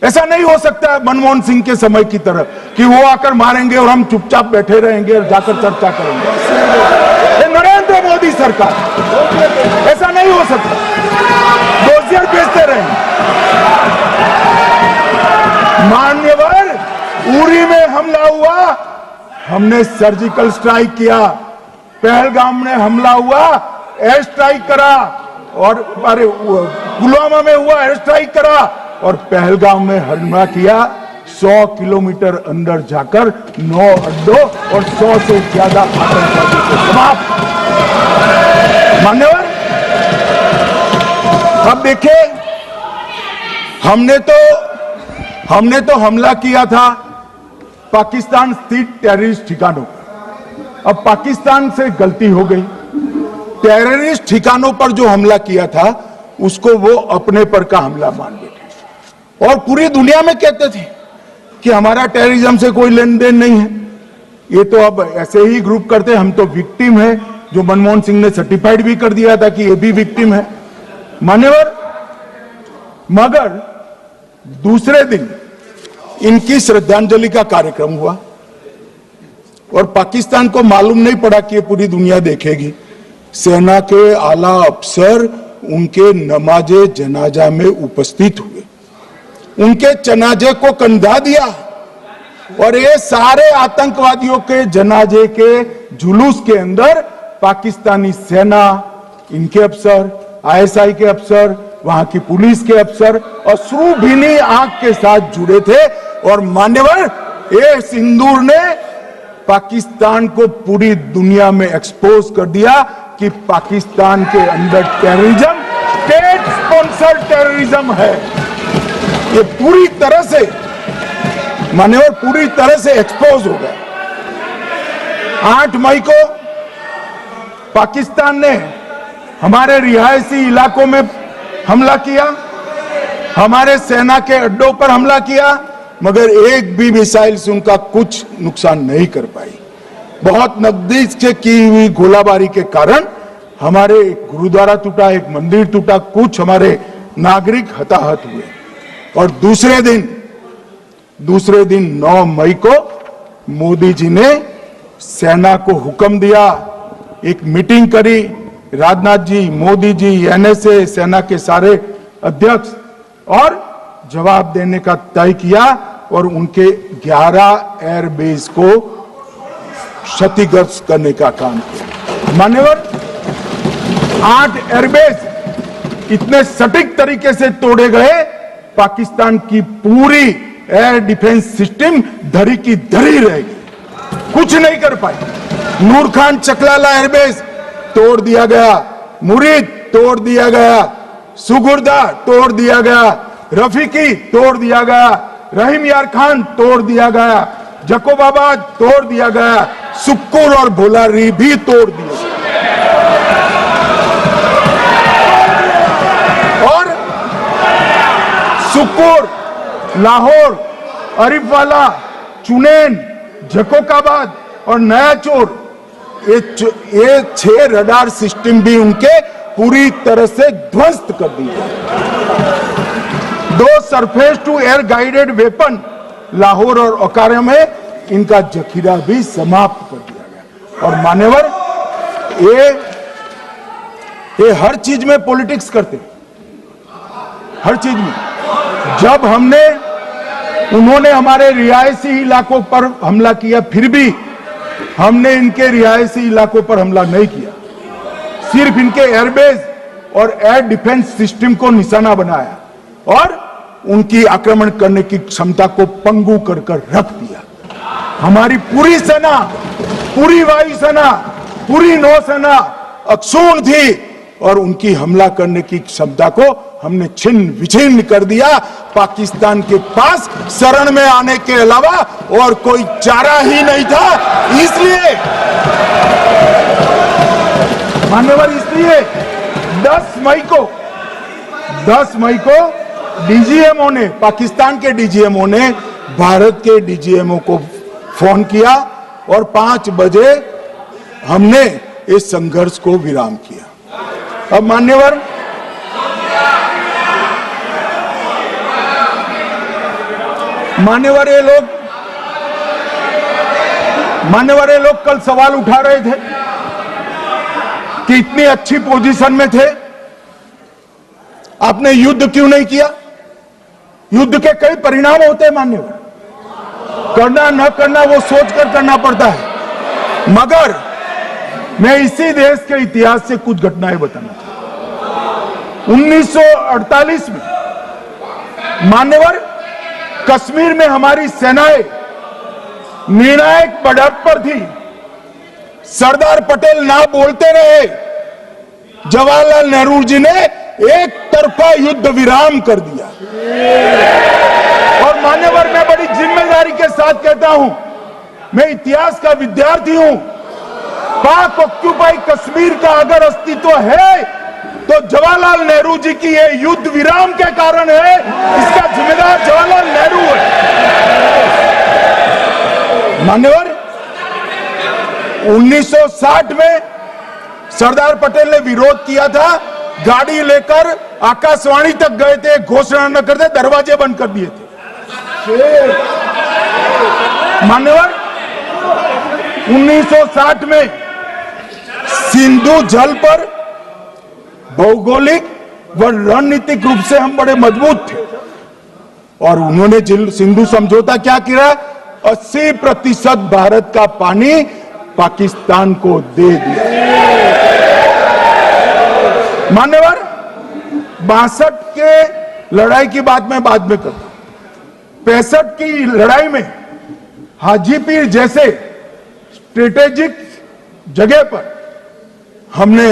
ऐसा नहीं हो सकता है मनमोहन सिंह के समय की तरह कि वो आकर मारेंगे और हम चुपचाप बैठे रहेंगे और जाकर चर्चा करेंगे। ये नरेंद्र मोदी सरकार, ऐसा नहीं हो सकता। डोजियर भेजते रहेंगे। मान्यवर, उरी में हमला हुआ, हमने सर्जिकल स्ट्राइक किया। पहलगाम में हमला हुआ, एयर स्ट्राइक करा, और अरे पुलवामा में हुआ, एयर स्ट्राइक करा, और पहलगाम में हमला किया। 100 किलोमीटर अंदर जाकर 9 अड्डों और 100 से ज्यादा आतंकवादी को समाप्त। मान्यवर, अब देखिए, हमने तो हमला किया था पाकिस्तान स्थित टेररिस्ट ठिकानों पर। अब पाकिस्तान से गलती हो गई। टेररिस्ट ठिकानों पर जो हमला किया था उसको वो अपने पर का हमला मान बैठे, और पूरी दुनिया में कहते थे कि हमारा टेररिज्म से कोई लेन देन नहीं है। ये तो अब ऐसे ही ग्रुप करते, हम तो विक्टिम है, जो मनमोहन सिंह ने सर्टिफाइड भी कर दिया था कि ये भी विक्टिम है। मान्यवर, मगर दूसरे दिन इनकी श्रद्धांजलि का कार्यक्रम हुआ और पाकिस्तान को मालूम नहीं पड़ा कि ये पूरी दुनिया देखेगी। सेना के आला अफसर उनके नमाजे जनाजा में उपस्थित हुए, उनके जनाजे को कंधा दिया, और ये सारे आतंकवादियों के जनाजे के जुलूस के अंदर पाकिस्तानी सेना, इनके अफसर, आईएसआई के अफसर, वहां की पुलिस के अफसर अश्रुभीनी आंख के साथ जुड़े थे। और मान्यवर, ये सिंदूर ने पाकिस्तान को पूरी दुनिया में एक्सपोज कर दिया कि पाकिस्तान के अंदर टेररिज्म, स्टेट स्पॉन्सर्ड टेररिज्म है। ये पूरी तरह से, मान्यवर, पूरी तरह से एक्सपोज हो गया। 8 मई को पाकिस्तान ने हमारे रिहायशी इलाकों में हमला किया, हमारे सेना के अड्डों पर हमला किया, मगर एक भी मिसाइल से उनका कुछ नुकसान नहीं कर पाई। बहुत नजदीक से की हुई गोलाबारी के कारण हमारे एक गुरुद्वारा टूटा, एक मंदिर टूटा, कुछ हमारे नागरिक हताहत हुए। और दूसरे दिन 9 मई को मोदी जी ने सेना को हुक्म दिया, एक मीटिंग करी, राजनाथ जी, मोदी जी, एनएसए, सेना के सारे अध्यक्ष, और जवाब देने का तय किया और उनके 11 एयरबेस को क्षतिग्रस्त करने का काम किया। मान्यवर, 8 एयरबेस इतने सटीक तरीके से तोड़े गए, पाकिस्तान की पूरी एयर डिफेंस सिस्टम धरी की धरी रहेगी, कुछ नहीं कर पाई। नूर खान चकलाला एयरबेस तोड़ दिया गया, मुरीद तोड़ दिया गया, सुगुर्दा तोड़ दिया गया, रफीकी तोड़ दिया गया, रहीम यार खान तोड़ दिया गया, जकोबाबाद तोड़ दिया गया, सुक्कुर और भोलारी भी तोड़ दिया। और सुक्कुर, लाहौर, अरिफवाला, चुनेन, जकोकाबाद और नया चोर, ये 6 रडार सिस्टम भी उनके पूरी तरह से ध्वस्त कर दिए। 2 surface to air guided weapon Lahore और ओकारा में इनका जखीरा भी समाप्त कर दिया गया। और मान्यवर, ये हर चीज में पॉलिटिक्स करते, हर चीज में। जब उन्होंने हमारे रिहायशी इलाकों पर हमला किया, फिर भी हमने इनके रिहायशी इलाकों पर हमला नहीं किया, सिर्फ इनके एयरबेस और एयर डिफेंस सिस्टम को निशाना बनाया और उनकी आक्रमण करने की क्षमता को पंगु कर रख दिया। हमारी पूरी सेना, पूरी वायुसेना, पूरी नौसेना अक्षुण्ण थी और उनकी हमला करने की क्षमता को हमने छिन्न विछिन्न कर दिया। पाकिस्तान के पास शरण में आने के अलावा और कोई चारा ही नहीं था। इसलिए मान्यवर, इसलिए 10 मई को डीजीएमओ ने, पाकिस्तान के डीजीएमओ ने भारत के डीजीएमओ को फोन किया और 5 बजे हमने इस संघर्ष को विराम किया। अब मान्यवर, मान्यवर ये लोग कल सवाल उठा रहे थे कि इतनी अच्छी पोजीशन में थे, आपने युद्ध क्यों नहीं किया? युद्ध के कई परिणाम होते हैं मान्यवर, करना न करना वो सोचकर करना पड़ता है। मगर मैं इसी देश के इतिहास से कुछ घटनाएं बताना चाहता हूं। 1948 में मान्यवर कश्मीर में हमारी सेनाएं निर्णायक बढ़त पर थी। सरदार पटेल ना बोलते रहे, जवाहरलाल नेहरू जी ने एक तरफा युद्ध विराम कर दिया। और मान्यवर मैं बड़ी जिम्मेदारी के साथ कहता हूं, मैं इतिहास का विद्यार्थी हूं, पाक ऑक्यूपाई कश्मीर का अगर अस्तित्व है तो जवाहरलाल नेहरू जी की ये युद्ध विराम के कारण है। इसका जिम्मेदार जवाहरलाल नेहरू है। मान्यवर 1960 में सरदार पटेल ने विरोध किया था, गाड़ी लेकर आकाशवाणी तक गए थे, घोषणा न करते दरवाजे बंद कर दिए थे। मान्यवर 1960 में सिंधु जल पर भौगोलिक व रणनीतिक रूप से हम बड़े मजबूत थे और उन्होंने सिंधु समझौता क्या किया? 80% भारत का पानी पाकिस्तान को दे दिया। मान्यवर 62 के लड़ाई की बात मैं बाद में करता हूं। 65 की लड़ाई में हाजीपीर जैसे स्ट्रेटेजिक जगह पर हमने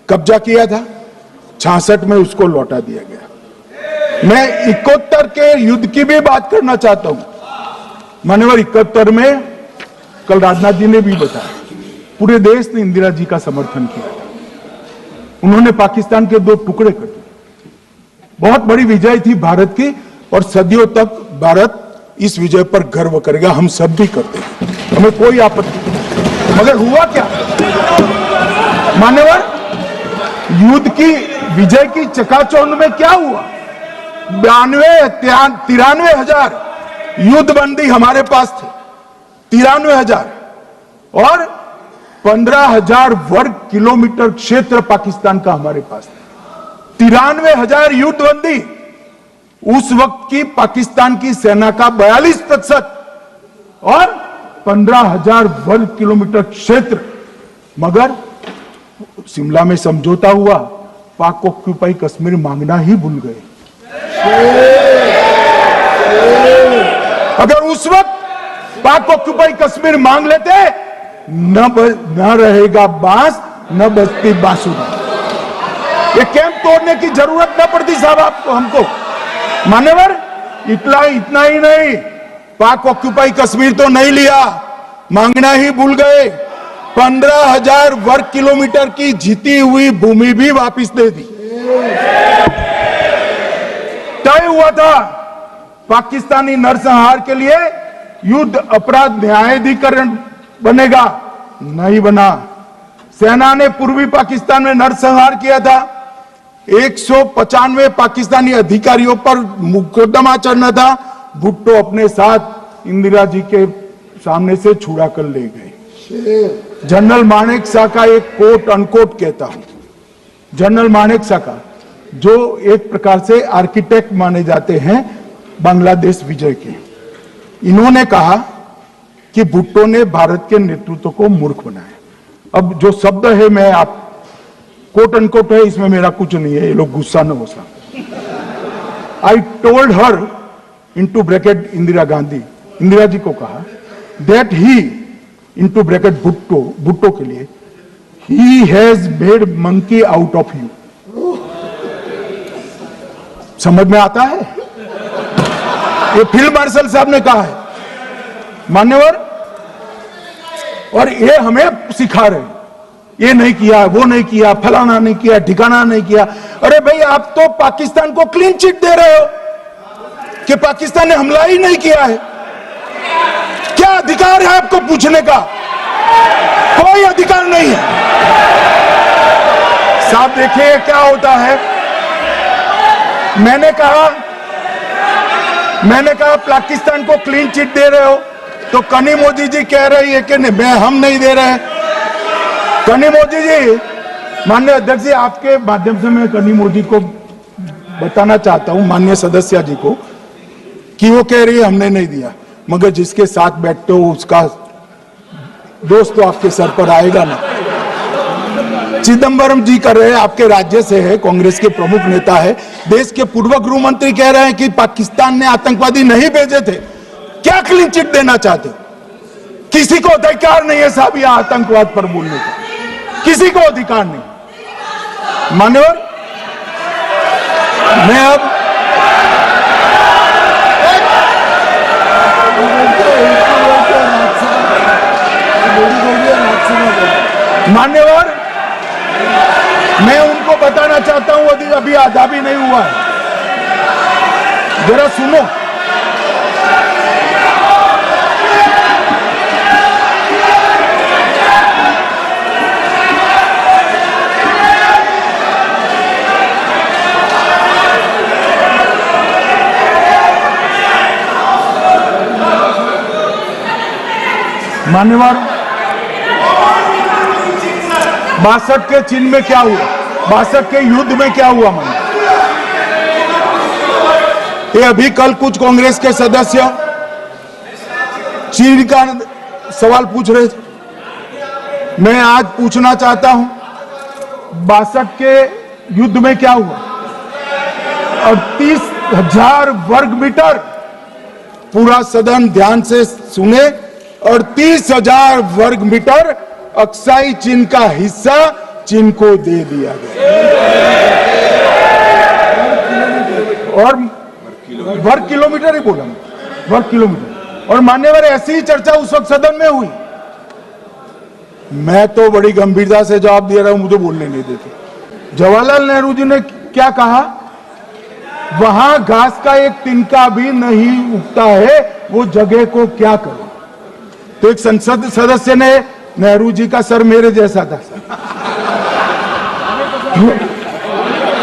कब्जा किया था, 66 में उसको लौटा दिया गया। मैं 71 के युद्ध की भी बात करना चाहता हूं। मान्यवर 71 में कल राजनाथ जी ने भी बताया, पूरे देश ने इंदिरा जी का समर्थन किया। उन्होंने पाकिस्तान के 2 टुकड़े कर दिए। बहुत बड़ी विजय थी भारत की और सदियों तक भारत इस विजय पर गर्व करेगा। हम सब भी करते हैं, हमें कोई आपत्ति नहीं। मगर हुआ क्या मान्यवर? युद्ध की विजय की चकाचौंध में क्या हुआ? 93 हजार युद्धबंदी हमारे पास थे, 93,000 और 15,000 वर्ग किलोमीटर क्षेत्र पाकिस्तान का हमारे पास था। 93,000 युद्धबंदी, उस वक्त की पाकिस्तान की सेना का 42% और 15,000 वर्ग किलोमीटर क्षेत्र। मगर शिमला में समझौता हुआ, पाक ऑक्यूपाई कश्मीर मांगना ही भूल गए। अगर उस वक्त पाक ऑक्यूपाई कश्मीर मांग लेते, न रहेगा बांस न बजती बांसुरी। ये कैंप तोड़ने की जरूरत न पड़ती साहब आपको, हमको। मान्यवर इतना ही नहीं, पाक ऑक्यूपाई कश्मीर तो नहीं लिया, मांगना ही भूल गए। 15,000 वर्ग किलोमीटर की जीती हुई भूमि भी वापस दे दी। तय हुआ था पाकिस्तानी नरसंहार के लिए युद्ध अपराध न्यायाधिकरण बनेगा, नहीं बना। सेना ने पूर्वी पाकिस्तान में नरसंहार किया था। 195 पाकिस्तानी अधिकारियों पर मुकदमा चढ़ना था। भुट्टो अपने साथ इंदिरा जी के सामने से छुड़ा कर ले गए। जनरल मानेकशॉ का एक कोट अनकोट कहता हूं, जनरल मानेकशॉ का, जो एक प्रकार से आर्किटेक्ट माने जाते हैं बांग्लादेश विजय के, इन्होंने कहा कि भुट्टो ने भारत के नेतृत्व को मूर्ख बनाया। अब जो शब्द है, मैं आप कोट अनकोट है, इसमें मेरा कुछ नहीं है, ये लोग गुस्सा न हो सकते। I told her into bracket Indira Gandhi, Indira ji को कहा that he into bracket Bhutto के लिए, he has made monkey out of you. समझ में आता है? ये फील्ड मार्शल साहब ने कहा है मान्यवर, और ये हमें सिखा रहे हैं, ये नहीं किया, वो नहीं किया, फलाना नहीं किया, ठिकाना नहीं किया। अरे भाई, आप तो पाकिस्तान को क्लीन चिट दे रहे हो कि पाकिस्तान ने हमला ही नहीं किया है। क्या अधिकार है आपको पूछने का? कोई अधिकार नहीं है साहब। देखिए क्या होता है, मैंने कहा मैंने कहा पाकिस्तान को क्लीन चिट दे रहे हो, तो कनी मोदी जी कह रही है कि नहीं, हम नहीं दे रहे। कनी मोदी जी, माननीय अध्यक्ष जी, आपके माध्यम से मैं कनी मोदी को बताना चाहता हूं, माननीय सदस्य जी को, कि वो कह रही है हमने नहीं दिया, मगर जिसके साथ बैठते हो उसका दोस्त तो आपके सर पर आएगा ना। चिदंबरम जी कर रहे हैं, आपके राज्य से है, कांग्रेस के प्रमुख नेता है, देश के पूर्व गृह मंत्री कह रहे हैं कि पाकिस्तान ने आतंकवादी नहीं भेजे थे। क्या क्लीन चिट देना चाहते हो? किसी को अधिकार नहीं है साहब यहां आतंकवाद पर बोलने का, किसी को अधिकार नहीं। मान्यवर, मैं अब मान्यवर, मैं उनको बताना चाहता हूं, अभी आधा भी नहीं हुआ है, जरा सुनो। मान्यवर, 62 के चिन्ह में क्या हुआ, 62 के युद्ध में क्या हुआ? मन ये अभी कल कुछ कांग्रेस के सदस्य चीन का सवाल पूछ रहे थे, मैं आज पूछना चाहता हूं 62 के युद्ध में क्या हुआ? 38,000 वर्ग मीटर, पूरा सदन ध्यान से सुने, 38,000 वर्ग मीटर अक्साई चीन का हिस्सा चीन को दे दिया गया। और वर्ग किलोमीटर ही बोला, वर्ग किलोमीटर। और मान्यवर, ऐसी ही चर्चा उस वक्त सदन में हुई। मैं तो बड़ी गंभीरता से जवाब दे रहा हूं, मुझे बोलने नहीं देते। जवाहरलाल नेहरू जी ने क्या कहा? वहां घास का एक तिनका भी नहीं उगता है, वो जगह को क्या करो। तो एक संसद सदस्य ने, नेहरू जी का सर मेरे जैसा था,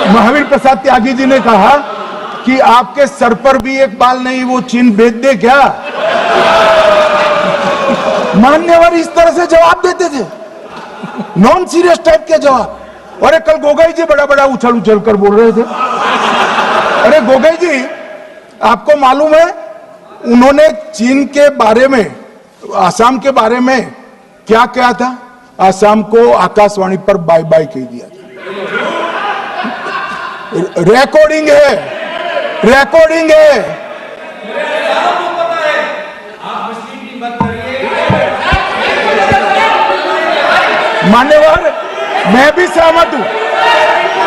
महावीर प्रसाद त्यागी जी ने कहा कि आपके सर पर भी एक बाल नहीं, वो चीन बेच दे क्या? मान्यवर इस तरह से जवाब देते थे, नॉन सीरियस टाइप के जवाब। और कल गोगोई जी बड़ा बड़ा उछल उछल कर बोल रहे थे। अरे गोगोई जी, आपको मालूम है उन्होंने चीन के बारे में, आसाम के बारे में क्या कहा था? आसाम को आकाशवाणी पर बाय बाय कह दिया था। रिकॉर्डिंग है, रिकॉर्डिंग है। मान्यवर, मैं भी सहमत हूं,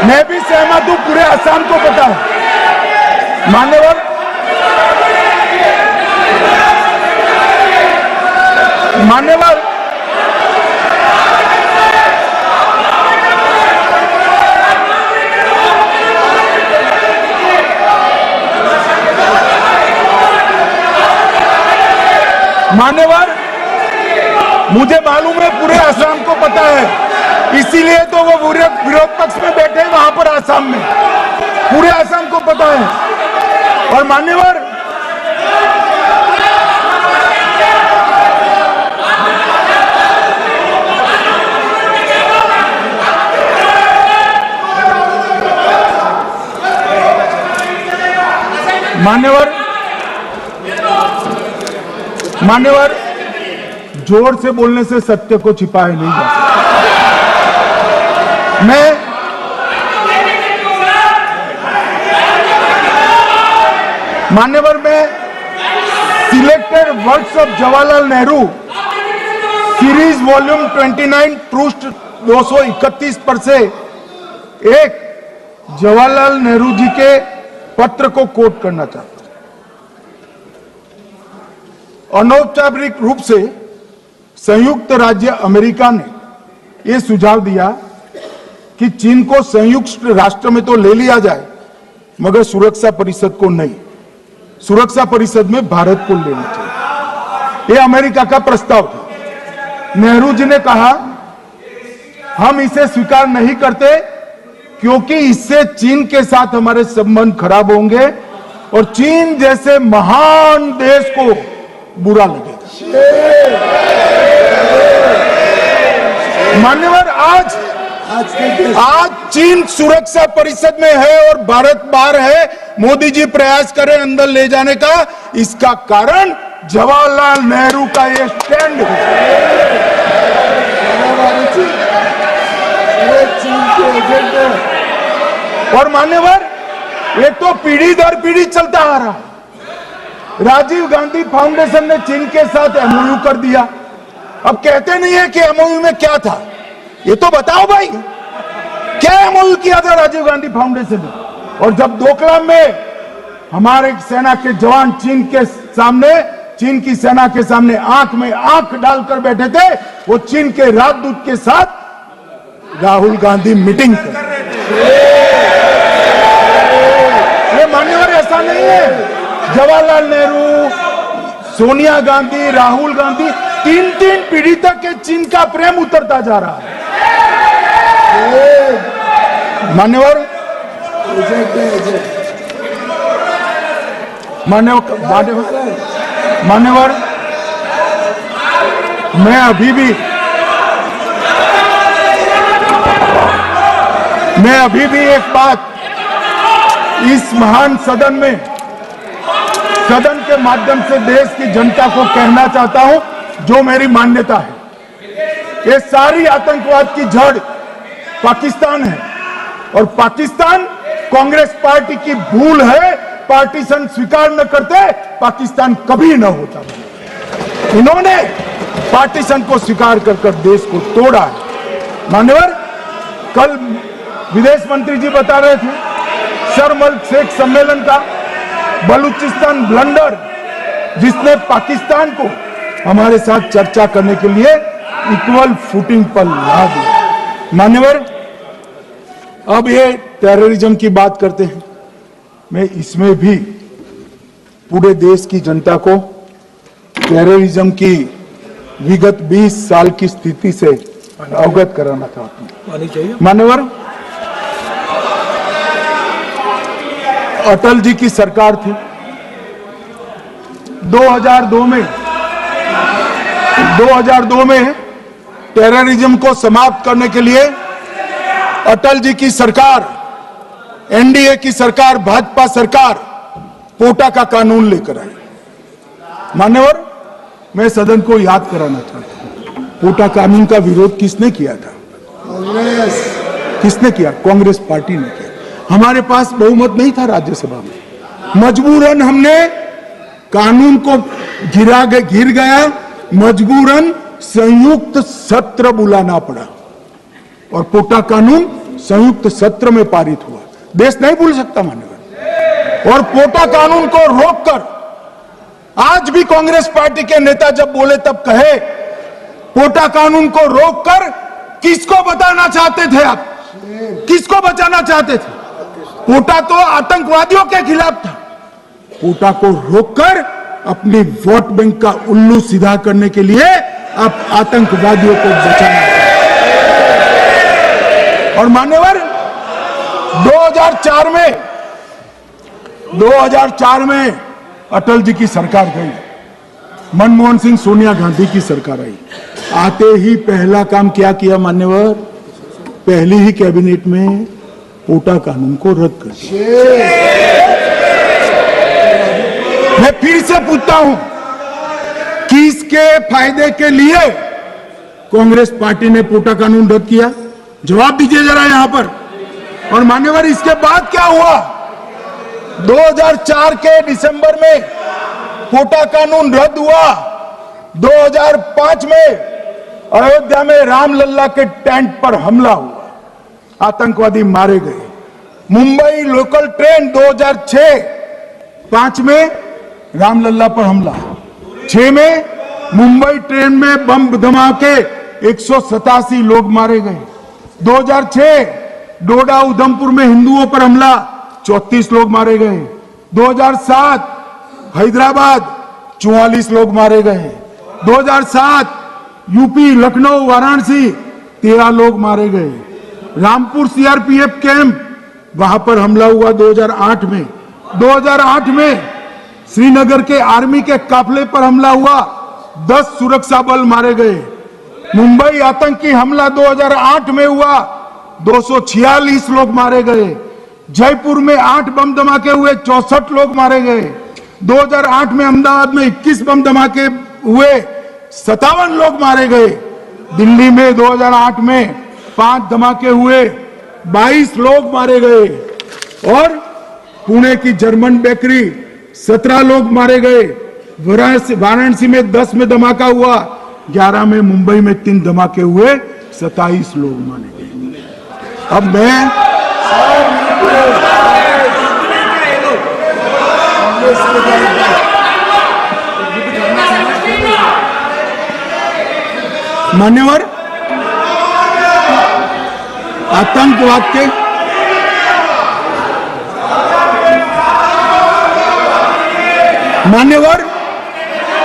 मैं भी सहमत हूं, पूरे आसाम को पता है। मान्यवर, मान्यवर, मान्यवर, मुझे मालूम है पूरे आसाम को पता है, इसीलिए तो वो विरोध पक्ष में बैठे हैं वहां पर आसाम में, पूरे आसाम को पता है। और मान्यवर, मान्यवर, मान्यवर, जोर से बोलने से सत्य को छिपाया नहीं जा सकता। मान्यवर, मैं selected words of Jawaharlal Nehru series volume 29 पृष्ठ 231 पर से एक जवाहरलाल नेहरू जी के पत्र को कोट करना चाहता हूं। अनौपचारिक रूप से संयुक्त राज्य अमेरिका ने यह सुझाव दिया कि चीन को संयुक्त राष्ट्र में तो ले लिया जाए, मगर सुरक्षा परिषद को नहीं, सुरक्षा परिषद में भारत को लेना चाहिए। यह अमेरिका का प्रस्ताव था। नेहरू जी ने कहा हम इसे स्वीकार नहीं करते, क्योंकि इससे चीन के साथ हमारे संबंध खराब होंगे और चीन जैसे महान देश को बुरा लगेगा। मान्यवर, आज चीन सुरक्षा परिषद में है और भारत बाहर है। मोदी जी प्रयास करें अंदर ले जाने का, इसका कारण जवाहरलाल नेहरू का ये स्टैंड है। और मान्यवर, ये तो पीढ़ी दर पीढ़ी चलता आ रहा है। राजीव गांधी फाउंडेशन ने चीन के साथ एमओयू कर दिया। अब कहते नहीं है कि एमओयू में क्या था, ये तो बताओ भाई, क्या एमओयू किया था राजीव गांधी फाउंडेशन ने? और जब डोकलाम में हमारे सेना के जवान चीन की सेना के सामने आंख में आंख डालकर बैठे थे, वो चीन के राजदूत के साथ राहुल गांधी मीटिंग कर। ये मान्यवर, ऐसा नहीं है। जवाहरलाल नेहरू, सोनिया गांधी, राहुल गांधी, तीन पीढ़ी तक के चीन का प्रेम उतरता जा रहा है। मान्यवर, मैं अभी भी एक बात इस महान सदन के माध्यम से देश की जनता को कहना चाहता हूं, जो मेरी मान्यता है। ये सारी आतंकवाद की जड़ पाकिस्तान है और पाकिस्तान कांग्रेस पार्टी की भूल है। पार्टीशन स्वीकार न करते, पाकिस्तान कभी न होता। इन्होंने पार्टीशन को स्वीकार कर देश को तोड़ा है। मान्यवर, कल विदेश मंत्री जी बता रहे थे शर्म अल शेख सम्मेलन का बलूचिस्तान ब्लंडर, जिसने पाकिस्तान को हमारे साथ चर्चा करने के लिए इक्वल फुटिंग पर ला दिया। मान्यवर, अब ये टेररिज्म की बात करते हैं। मैं इसमें भी पूरे देश की जनता को टेररिज्म की विगत 20 साल की स्थिति से अवगत कराना चाहता हूं। मान्यवर, अटल जी की सरकार थी। 2002 में टेररिज्म को समाप्त करने के लिए अटल जी की सरकार, एनडीए की सरकार, भाजपा सरकार पोटा का कानून लेकर आई। मान्यवर, मैं सदन को याद कराना चाहता हूं, पोटा कानून का विरोध किसने किया था? किसने किया? कांग्रेस पार्टी ने किया। हमारे पास बहुमत नहीं था राज्यसभा में, मजबूरन हमने कानून को घिर गया, मजबूरन संयुक्त सत्र बुलाना पड़ा और पोटा कानून संयुक्त सत्र में पारित हुआ। देश नहीं भूल सकता मान्यवर। और पोटा कानून को रोककर आज भी कांग्रेस पार्टी के नेता जब बोले तब कहे, पोटा कानून को रोककर किसको बताना चाहते थे आप? किसको बचाना चाहते थे? पोटा तो आतंकवादियों के खिलाफ था। पोटा को रोककर अपनी वोट बैंक का उल्लू सीधा करने के लिए आप आतंकवादियों को बचाना। और मान्यवर, 2004 में अटल जी की सरकार गई, मनमोहन सिंह, सोनिया गांधी की सरकार आई। आते ही पहला काम क्या किया मान्यवर? पहली ही कैबिनेट में पोटा कानून को रद्द कर दिया। मैं फिर से पूछता हूं, किसके फायदे के लिए कांग्रेस पार्टी ने पोटा कानून रद्द किया? जवाब दीजिए जरा यहां पर। और मान्यवर, इसके बाद क्या हुआ? 2004 के दिसंबर में पोटा कानून रद्द हुआ। 2005 में अयोध्या में रामलल्ला के टेंट पर हमला हुआ, आतंकवादी मारे गए। मुंबई लोकल ट्रेन 2006-5 में रामलल्ला पर हमला, 6 में मुंबई ट्रेन में बम धमाके 187 लोग मारे गए। 2006 डोडा उधमपुर में हिंदुओं पर हमला, 34 लोग मारे गए। 2007 हैदराबाद 44 लोग मारे गए। 2007 यूपी लखनऊ वाराणसी 13 लोग मारे गए। रामपुर सीआरपीएफ कैंप, वहां पर हमला हुआ 2008 में, 2008 में श्रीनगर के आर्मी के काफिले पर हमला हुआ, 10 सुरक्षा बल मारे गए। मुंबई आतंकी हमला 2008 में हुआ, 246 लोग मारे गए। जयपुर में 8 बम धमाके हुए, 64 लोग मारे गए। 2008 में अहमदाबाद में 21 बम धमाके हुए, 57 लोग मारे गए। दिल्ली में 2008 में 5 धमाके हुए, 22 लोग मारे गए। और पुणे की जर्मन बेकरी 17 लोग मारे गए। वाराणसी में 10 में धमाका हुआ, 11 में मुंबई में 3 धमाके हुए, 27 लोग मारे गए। अब मैं मान्यवर, आतंकवाद के मान्यवर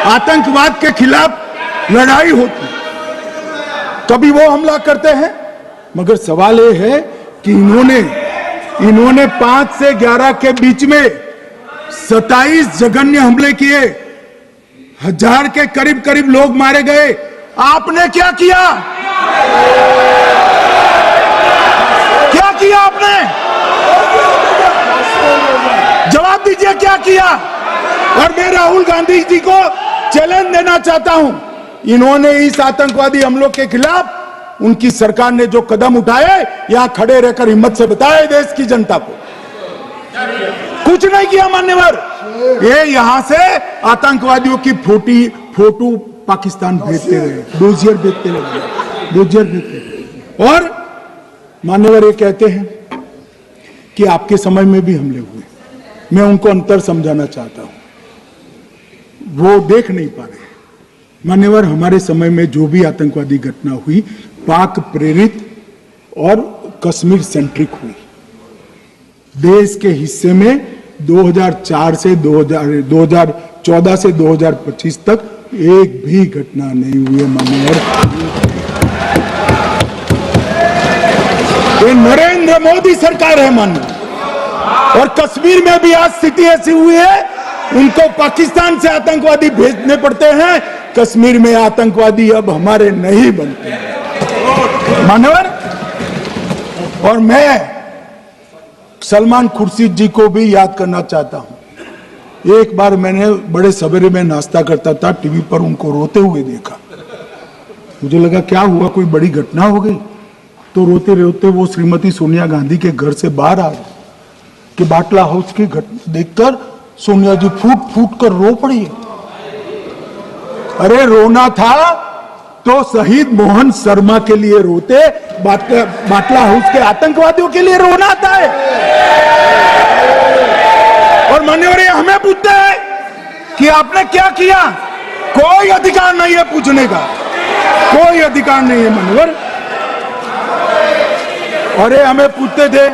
आतंकवाद के खिलाफ लड़ाई होती, कभी वो हमला करते हैं, मगर सवाल ये है कि इन्होंने 5 से 11 के बीच में 27 जघन्य हमले किए, 1000 के करीब करीब लोग मारे गए। आपने क्या किया? क्या किया आपने? जवाब दीजिए, क्या किया? और मैं राहुल गांधी जी को चैलेंज देना चाहता हूं, इन्होंने इस आतंकवादी हमलों के खिलाफ उनकी सरकार ने जो कदम उठाए, यहां खड़े रहकर हिम्मत से बताए देश की जनता को। कुछ नहीं किया मान्यवर। ये यहां से आतंकवादियों की फोटो पाकिस्तान भेजते रहे, डोजियर भेजते रहे। और मान्यवर ये कहते हैं कि आपके समय में भी हमले हुए। मैं उनको अंतर समझाना चाहता हूं, वो देख नहीं पा रहे। मान्यवर, हमारे समय में जो भी आतंकवादी घटना हुई, पाक प्रेरित और कश्मीर सेंट्रिक हुई। देश के हिस्से में 2004 से 2014 से 2025 तक एक भी घटना नहीं हुई है मान्यवर। ये नरेंद्र मोदी सरकार है मान्यवर। और कश्मीर में भी आज स्थिति ऐसी हुई है, उनको पाकिस्तान से आतंकवादी भेजने पड़ते हैं। कश्मीर में आतंकवादी अब हमारे नहीं बनते हैं मान्यवर। और मैं सलमान खुर्शीद जी को भी याद करना चाहता हूं। एक बार मैंने बड़े सवेरे में नाश्ता करता था, टीवी पर उनको रोते हुए देखा। मुझे लगा क्या हुआ, कोई बड़ी घटना हो गई। तो रोते रोते वो श्रीमती सोनिया गांधी के घर से बाहर आ गए कि बाटला हाउस की घटना देखकर सोनिया जी फूट फूट कर रो पड़ी। अरे रोना था तो शहीद मोहन शर्मा के लिए रोते, बाटला हाउस के आतंकवादियों के लिए रोना आता है। और मान्यवर ये हमें पूछते हैं कि आपने क्या किया। कोई अधिकार नहीं है पूछने का, कोई अधिकार नहीं है मान्यवर। और ये हमें पूछते थे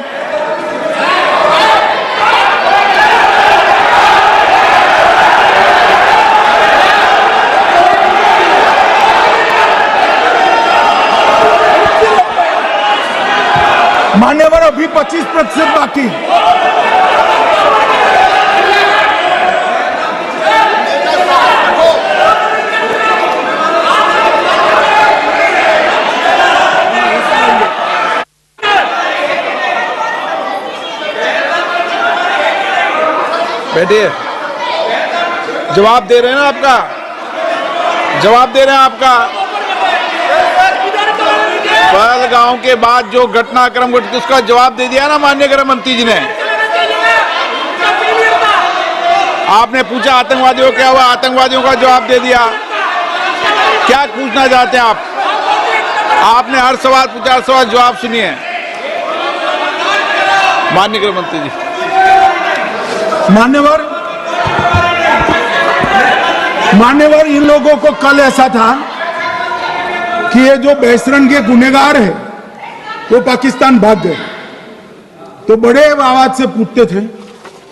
मान्यवर, अभी 25% बाकी। बैठिए, जवाब दे रहे हैं ना आपका, जवाब दे रहे हैं आपका। पहलगांव के बाद जो घटनाक्रम घटित उसका जवाब दे दिया ना माननीय गृह मंत्री जी ने। आपने पूछा आतंकवादियों क्या हुआ, आतंकवादियों का जवाब दे दिया। क्या पूछना चाहते हैं आप? आपने हर सवाल पूछा, हर सवाल जवाब सुनिए माननीय गृह मंत्री जी। मान्यवर, इन लोगों को कल ऐसा था कि ये जो बेसरन के गुनहगार है वो पाकिस्तान भाग गए, तो बड़े आवाज से पूछते थे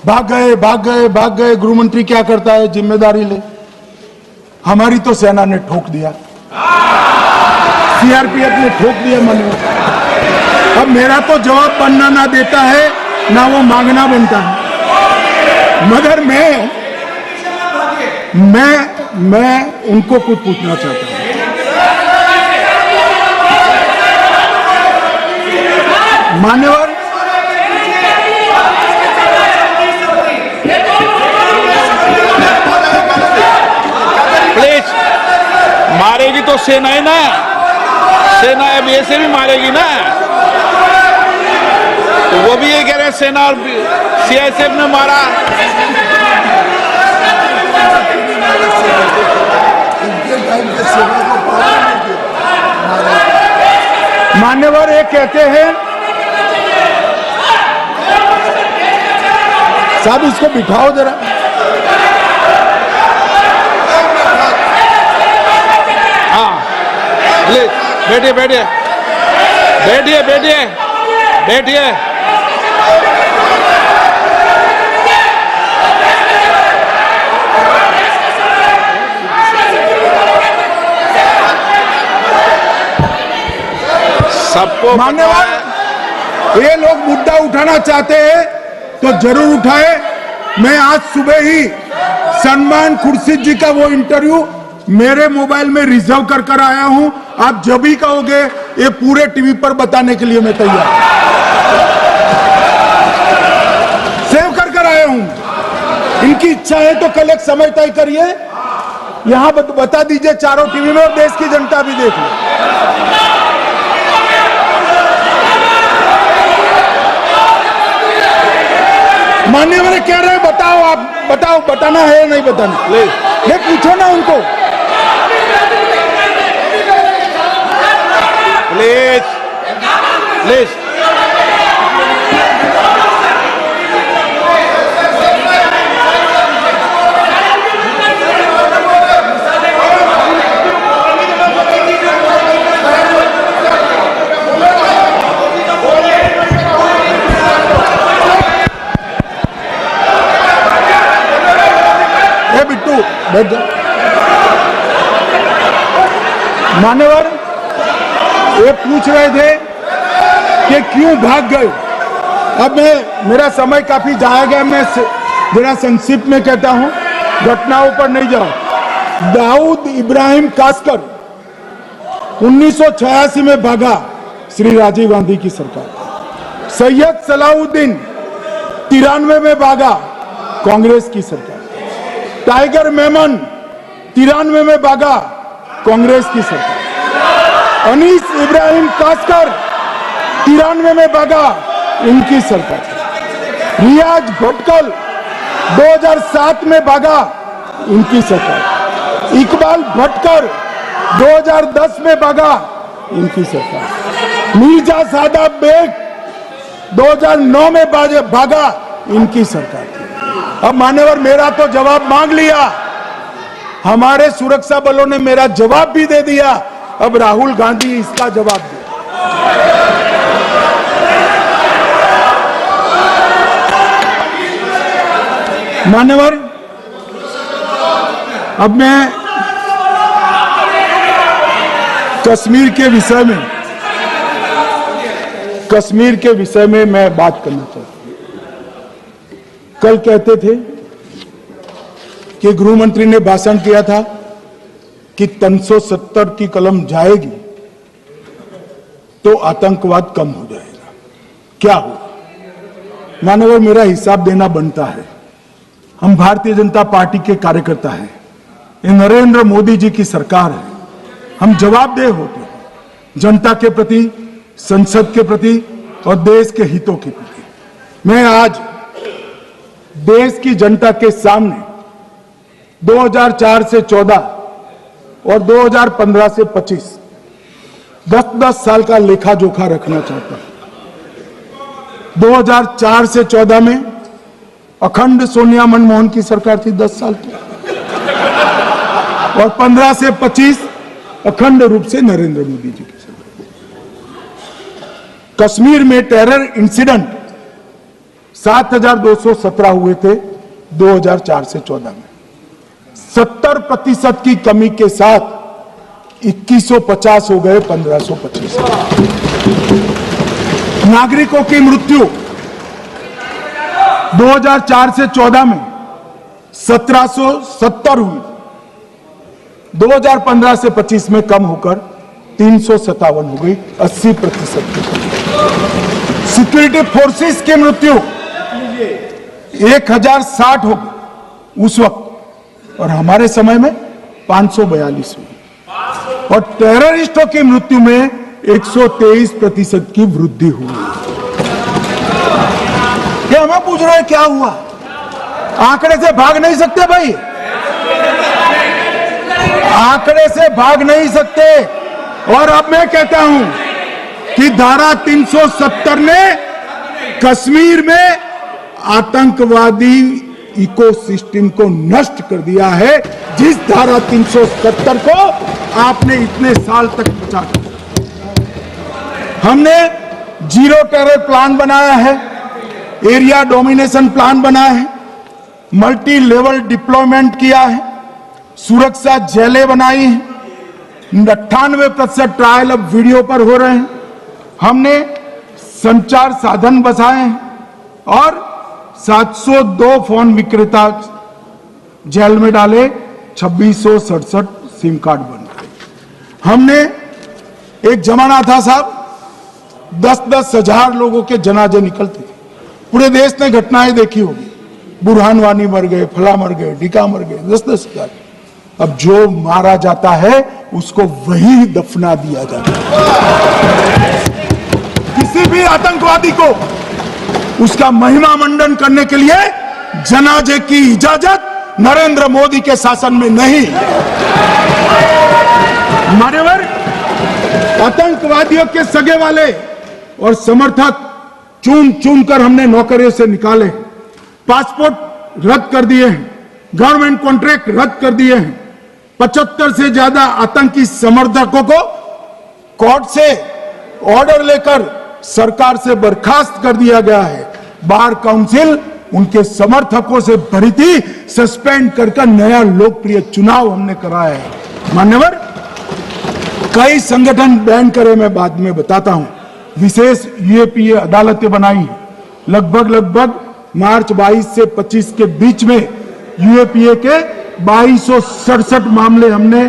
भाग गए भाग गए भाग गए, गृहमंत्री क्या करता है, जिम्मेदारी ले। हमारी तो सेना ने ठोक दिया, सीआरपीएफ ने ठोक दिया मान्यवर। अब मेरा तो जवाब बनना ना देता है ना वो मांगना बनता है। मगर मैं उनको कुछ पूछना चाहता हूं। मान्यवर, प्लीज, मारेगी तो सेना है ना, सेना अब ऐसे भी मारेगी ना, तो वो भी ये कह रहे हैं सेना और सीआईएसएफ ने मारा। मान्यवर ये कहते हैं, साहब इसको बिठाओ जरा। हाँ, प्लीज बैठिए बैठिए बैठिए बैठिए बैठिए। सबको मान्यवर, ये लोग मुद्दा उठाना चाहते हैं तो जरूर उठाए। मैं आज सुबह ही सलमान खुर्शीद जी का वो इंटरव्यू मेरे मोबाइल में रिजर्व कर आया हूं। आप जब भी कहोगे ये पूरे टीवी पर बताने के लिए मैं तैयार सेव कर आया हूं। इनकी इच्छा है तो कल एक समय तय करिए, यहां बता दीजिए चारों टीवी में, और देश की जनता भी देख ले। मान्यवर कह रहे हैं बताओ, आप बताओ, बताना है या नहीं बताना? ये पूछो ना उनको। Please please. बिट्टू बैठ जा। मान्यवर ये पूछ रहे थे कि क्यों भाग गए। अब मेरा समय काफी जाया गया, मैं जरा संक्षिप्त में कहता हूं, घटनाओं पर नहीं जाऊं। दाऊद इब्राहिम कासकर 1986 में भागा, श्री राजीव गांधी की सरकार। सैयद सलाउद्दीन 93 में भागा, कांग्रेस की सरकार। टाइगर मेमन 93 में भागा, कांग्रेस की सरकार। अनीस इब्राहिम कासकर 93 में भागा, इनकी सरकार। रियाज भटकल 2007 में भागा, इनकी सरकार। इकबाल भटकर 2010 में भागा, इनकी सरकार। मिर्जा सादाब बेग 2009 में भागा, इनकी सरकार। अब मान्यवर मेरा तो जवाब मांग लिया, हमारे सुरक्षा बलों ने मेरा जवाब भी दे दिया, अब राहुल गांधी इसका जवाब दे। मान्यवर, अब मैं कश्मीर के विषय में मैं बात करना चाहता हूं। कल कहते थे कि गृह मंत्री ने भाषण किया था कि 370 की कलम जाएगी तो आतंकवाद कम हो जाएगा। क्या हुआ? मानव, मेरा हिसाब देना बनता है। हम भारतीय जनता पार्टी के कार्यकर्ता हैं, ये नरेंद्र मोदी जी की सरकार है, हम जवाबदेह होते हैं जनता के प्रति, संसद के प्रति और देश के हितों के प्रति। मैं आज देश की जनता के सामने 2004 से 14 और 2015 से 25 10-10 साल का लेखा जोखा रखना चाहता हूं। 2004 से 14 में अखंड सोनिया मनमोहन की सरकार थी 10 साल की, और 15 से 25 अखंड रूप से नरेंद्र मोदी जी की सरकार। कश्मीर में टेरर इंसिडेंट 7217 हुए थे 2004 से 14 में। 70% की कमी के साथ 2150 हो गए 1525। नागरिकों की मृत्यु 2004 से 14 में 1770 हुई, 2015 से 25 में कम होकर 357 हो गई, 80%। सिक्योरिटी फोर्सेस की मृत्यु 1060 हो गई उस वक्त, और हमारे समय में 542 हुई, और टेररिस्टों की मृत्यु में 123% की वृद्धि हुई। क्या हमें पूछ रहे हैं क्या हुआ? आंकड़े से भाग नहीं सकते भाई, आंकड़े से भाग नहीं सकते। और अब मैं कहता हूं कि धारा 370 ने कश्मीर में आतंकवादी इकोसिस्टम को नष्ट कर दिया है, जिस धारा 370 को आपने इतने साल तक बचा कर। हमने जीरो टेरर प्लान बनाया है, एरिया डोमिनेशन प्लान बनाया है, मल्टी लेवल डिप्लॉयमेंट किया है, सुरक्षा जेलें बनाई हैं, 98% ट्रायल अब वीडियो पर हो रहे हैं, हमने संचार साधन बसाए हैं, और 702 फोन विक्रेता जेल में डाले, 2667 सिम कार्ड बन गए। हमने, एक जमाना था साहब 10-10 हजार लोगों के जनाजे निकलते थे, पूरे देश ने घटनाएं देखी होगी, बुरहान वानी मर गए, फला मर गए, ढिका मर गए, 10-10 हजार। अब जो मारा जाता है उसको वही दफना दिया जाता है। किसी भी आतंकवादी को उसका महिमा मंडन करने के लिए जनाजे की इजाजत नरेंद्र मोदी के शासन में नहीं। मान्यवर, आतंकवादियों के सगे वाले और समर्थक चुन चुन कर हमने नौकरियों से निकाले, पासपोर्ट रद्द कर दिए हैं, गवर्नमेंट कॉन्ट्रैक्ट रद्द कर दिए हैं, 75 से ज्यादा आतंकी समर्थकों को कोर्ट से ऑर्डर लेकर सरकार से बर्खास्त कर दिया गया है। बार काउंसिल उनके समर्थकों से भरी थी, सस्पेंड कर नया लोकप्रिय चुनाव हमने कराया है। मान्यवर, कई संगठन बैन करे, मैं बाद में बताता हूं। विशेष यूएपीए अदालतें बनाई हैं, लगभग मार्च 22 से 25 के बीच में यूएपीए के 2267 मामले हमने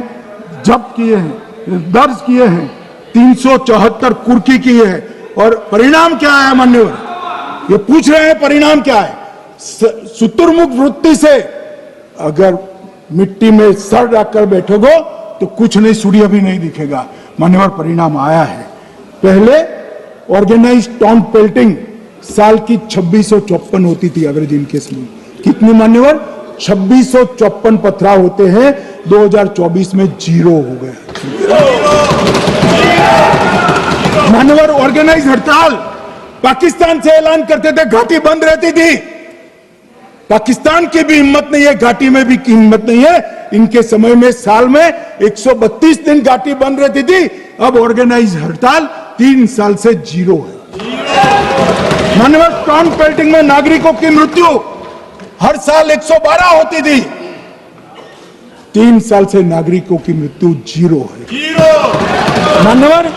जब्त किए हैं, दर्ज किए हैं, 374 कुर्की की है। और परिणाम क्या है मान्यवर? ये पूछ रहे हैं परिणाम क्या है? शुतुरमुख वृत्ति से अगर मिट्टी में सर रखकर बैठोगे तो कुछ नहीं, सूर्य भी नहीं दिखेगा। मान्यवर, परिणाम आया है। पहले ऑर्गेनाइज टाउन पेल्टिंग साल की 2654 होती थी एवरेज इनकेस में। कितनी मान्यवर? 2654 पथराव होते हैं, 2024 में 0 हो गए। मान्यवर, ऑर्गेनाइज हड़ताल पाकिस्तान से ऐलान करते थे, घाटी बंद रहती थी। पाकिस्तान की भी हिम्मत नहीं है, घाटी में भी हिम्मत नहीं है। इनके समय में साल में 132 दिन घाटी बंद रहती थी, अब ऑर्गेनाइज हड़ताल 3 साल से 0 है। मान्यवर, टाउन पेल्टिंग में नागरिकों की मृत्यु हर साल 112 होती थी, 3 साल से नागरिकों की मृत्यु 0 है। मान्यवर,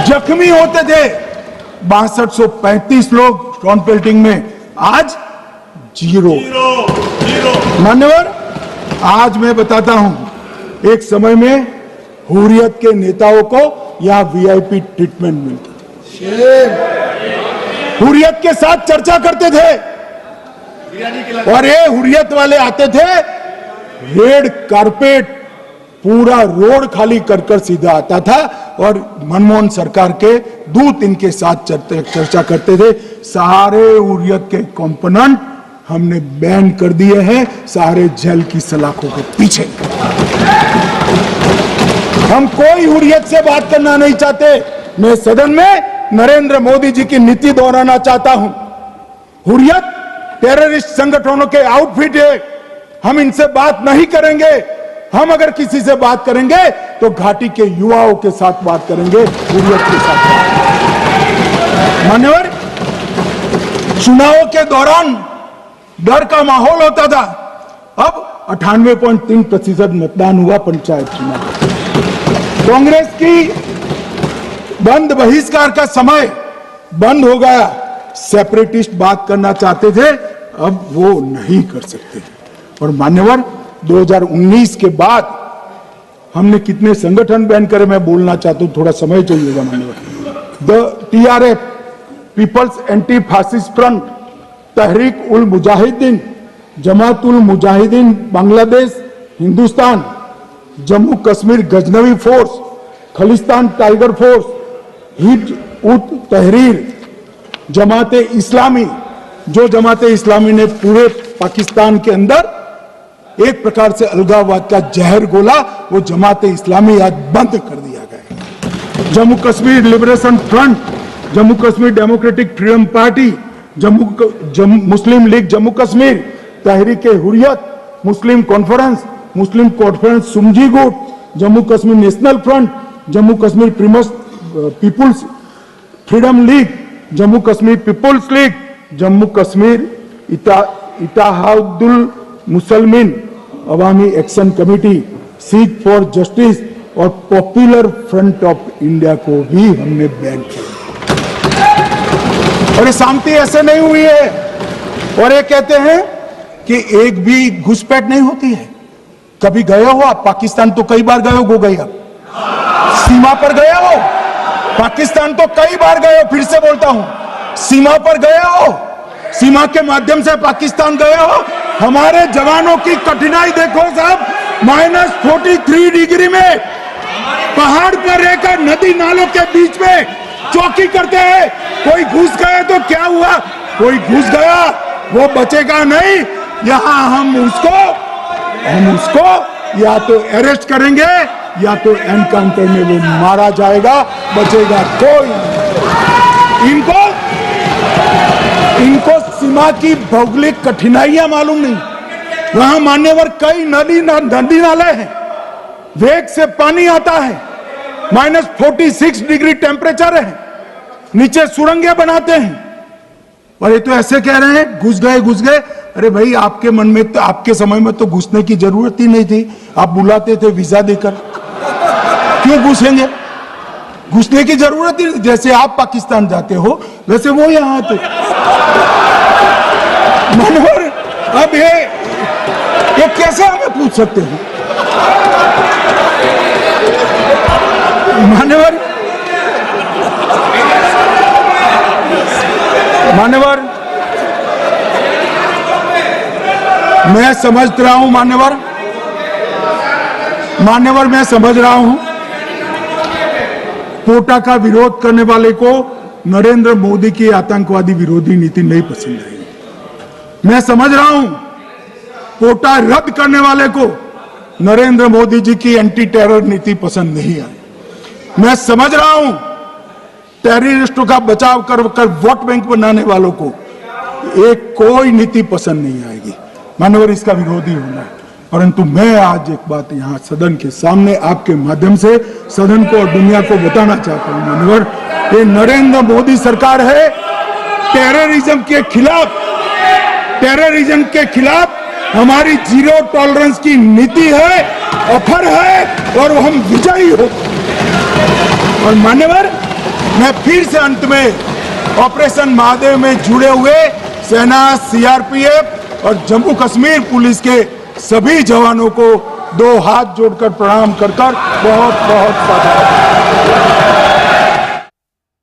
जख्मी होते थे 6235 लोग टाउन पेल्टिंग में, आज 0। मान्यवर, आज मैं बताता हूं, एक समय में हुर्रियत के नेताओं को यहां वीआईपी ट्रीटमेंट मिलता था, हुर्रियत के साथ चर्चा करते थे, और ये हुर्रियत वाले आते थे, रेड कारपेट पूरा रोड खाली कर सीधा आता था, और मनमोहन सरकार के दूत इनके साथ चर्चा करते थे। सारे हुर्रियत के कंपोनेंट हमने बैन कर दिए हैं, सारे जेल की सलाखों के पीछे। हम कोई हुर्रियत से बात करना नहीं चाहते। मैं सदन में नरेंद्र मोदी जी की नीति दोहराना चाहता हूं। हुर्रियत टेररिस्ट संगठनों के आउटफिट है, हम इनसे बात नहीं करेंगे। हम अगर किसी से बात करेंगे तो घाटी के युवाओं के साथ बात करेंगे, हुर्रियत के साथ। मान्यवर, चुनावों के दौरान डर का माहौल होता था, अब 98.3% मतदान हुआ पंचायत चुनाव। कांग्रेस की बंद बहिष्कार का समय बंद हो गया। सेपरेटिस्ट बात करना चाहते थे, अब वो नहीं कर सकते। और मान्यवर 2019 के बाद हमने कितने संगठन बैन करे, मैं बोलना चाहता हूं, थोड़ा समय चाहिएगा मान्यवर। The TRF, people's anti fascist front, Tehreek ul Mujahideen, Jamaat ul Mujahideen Bangladesh Hindustan, Jammu Kashmir Ghaznavi force, Khalistan tiger force, Hizb ut Tahrir, Jamaat Islami, जो जमात इस्लामी ने पूरे पाकिस्तान के अंदर एक प्रकार से अलगाववाद का जहर घोला, वो जमात इस्लामी आज बंद कर दिया गया। Jammu Kashmir liberation front, Jammu Kashmir democratic freedom party, Muslim league Jammu Kashmir, Tehreek Hurriyat, Muslim conference Sumji गुट, Jammu Kashmir national front, Jammu Kashmir people's freedom league, Jammu Kashmir people's league, Jammu Kashmir Ittehadul Musalman Awami action committee, Sikh for justice और पॉपुलर फ्रंट ऑफ इंडिया को भी हमने बैन किया। और ये शांति ऐसे नहीं हुई है। और ये कहते हैं कि एक भी घुसपैठ नहीं होती है। कभी गए हो आप पाकिस्तान? तो कई बार गए हो गए, सीमा पर गए हो? पाकिस्तान तो कई बार गए हो, फिर से बोलता हूं, सीमा पर गए हो, सीमा के माध्यम से पाकिस्तान गए हो? हमारे जवानों की कठिनाई देखो साहब, -43 डिग्री में पहाड़ पर रहकर नदी नालों के बीच में चौकी करते हैं। कोई घुस गए तो क्या हुआ? कोई घुस गया वो बचेगा नहीं। यहां हम उसको या तो अरेस्ट करेंगे या तो एनकाउंटर में वो मारा जाएगा, बचेगा कोई नहीं। इनको सीमा की भौगोलिक कठिनाइयां मालूम नहीं। वहां मान्यवर कई नदी नाले हैं, वेग से पानी आता है, -46 डिग्री टेम्परेचर है, नीचे सुरंगें बनाते हैं। और ये तो ऐसे कह रहे हैं घुस गए। अरे भाई, आपके मन में तो, आपके समय में तो घुसने की जरूरत ही नहीं थी। आप बुलाते थे वीजा देकर, क्यों घुसेंगे? घुसने की जरूरत ही नहीं। जैसे आप पाकिस्तान जाते हो वैसे वो यहां आते। मनोहर, अब ये कैसे हमें पूछ सकते हैं? मान्यवर, मैं समझ रहा हूं मान्यवर, मैं समझ रहा हूं पोटा का विरोध करने वाले को नरेंद्र मोदी की आतंकवादी विरोधी नीति नहीं पसंद आई। मैं समझ रहा हूं पोटा रद्द करने वाले को नरेंद्र मोदी जी की एंटी टेरर नीति पसंद नहीं आई। मैं समझ रहा हूं टेररिस्टों का बचाव कर वोट बैंक बनाने वालों को एक कोई नीति पसंद नहीं आएगी। मानवर, इसका विरोधी होना है। परंतु मैं आज एक बात यहां सदन के सामने आपके माध्यम से सदन को और दुनिया को बताना चाहता हूं। मानवर, ये नरेंद्र मोदी सरकार है टेररिज्म के खिलाफ हमारी जीरो टॉलरेंस की नीति है, ऑफर है और हम विजयी हो। और मान्यवर, मैं फिर से अंत में ऑपरेशन महादेव में जुड़े हुए सेना, CRPF और जम्मू कश्मीर पुलिस के सभी जवानों को 2 हाथ जोड़कर प्रणाम कर बहुत बहुत धन्यवाद।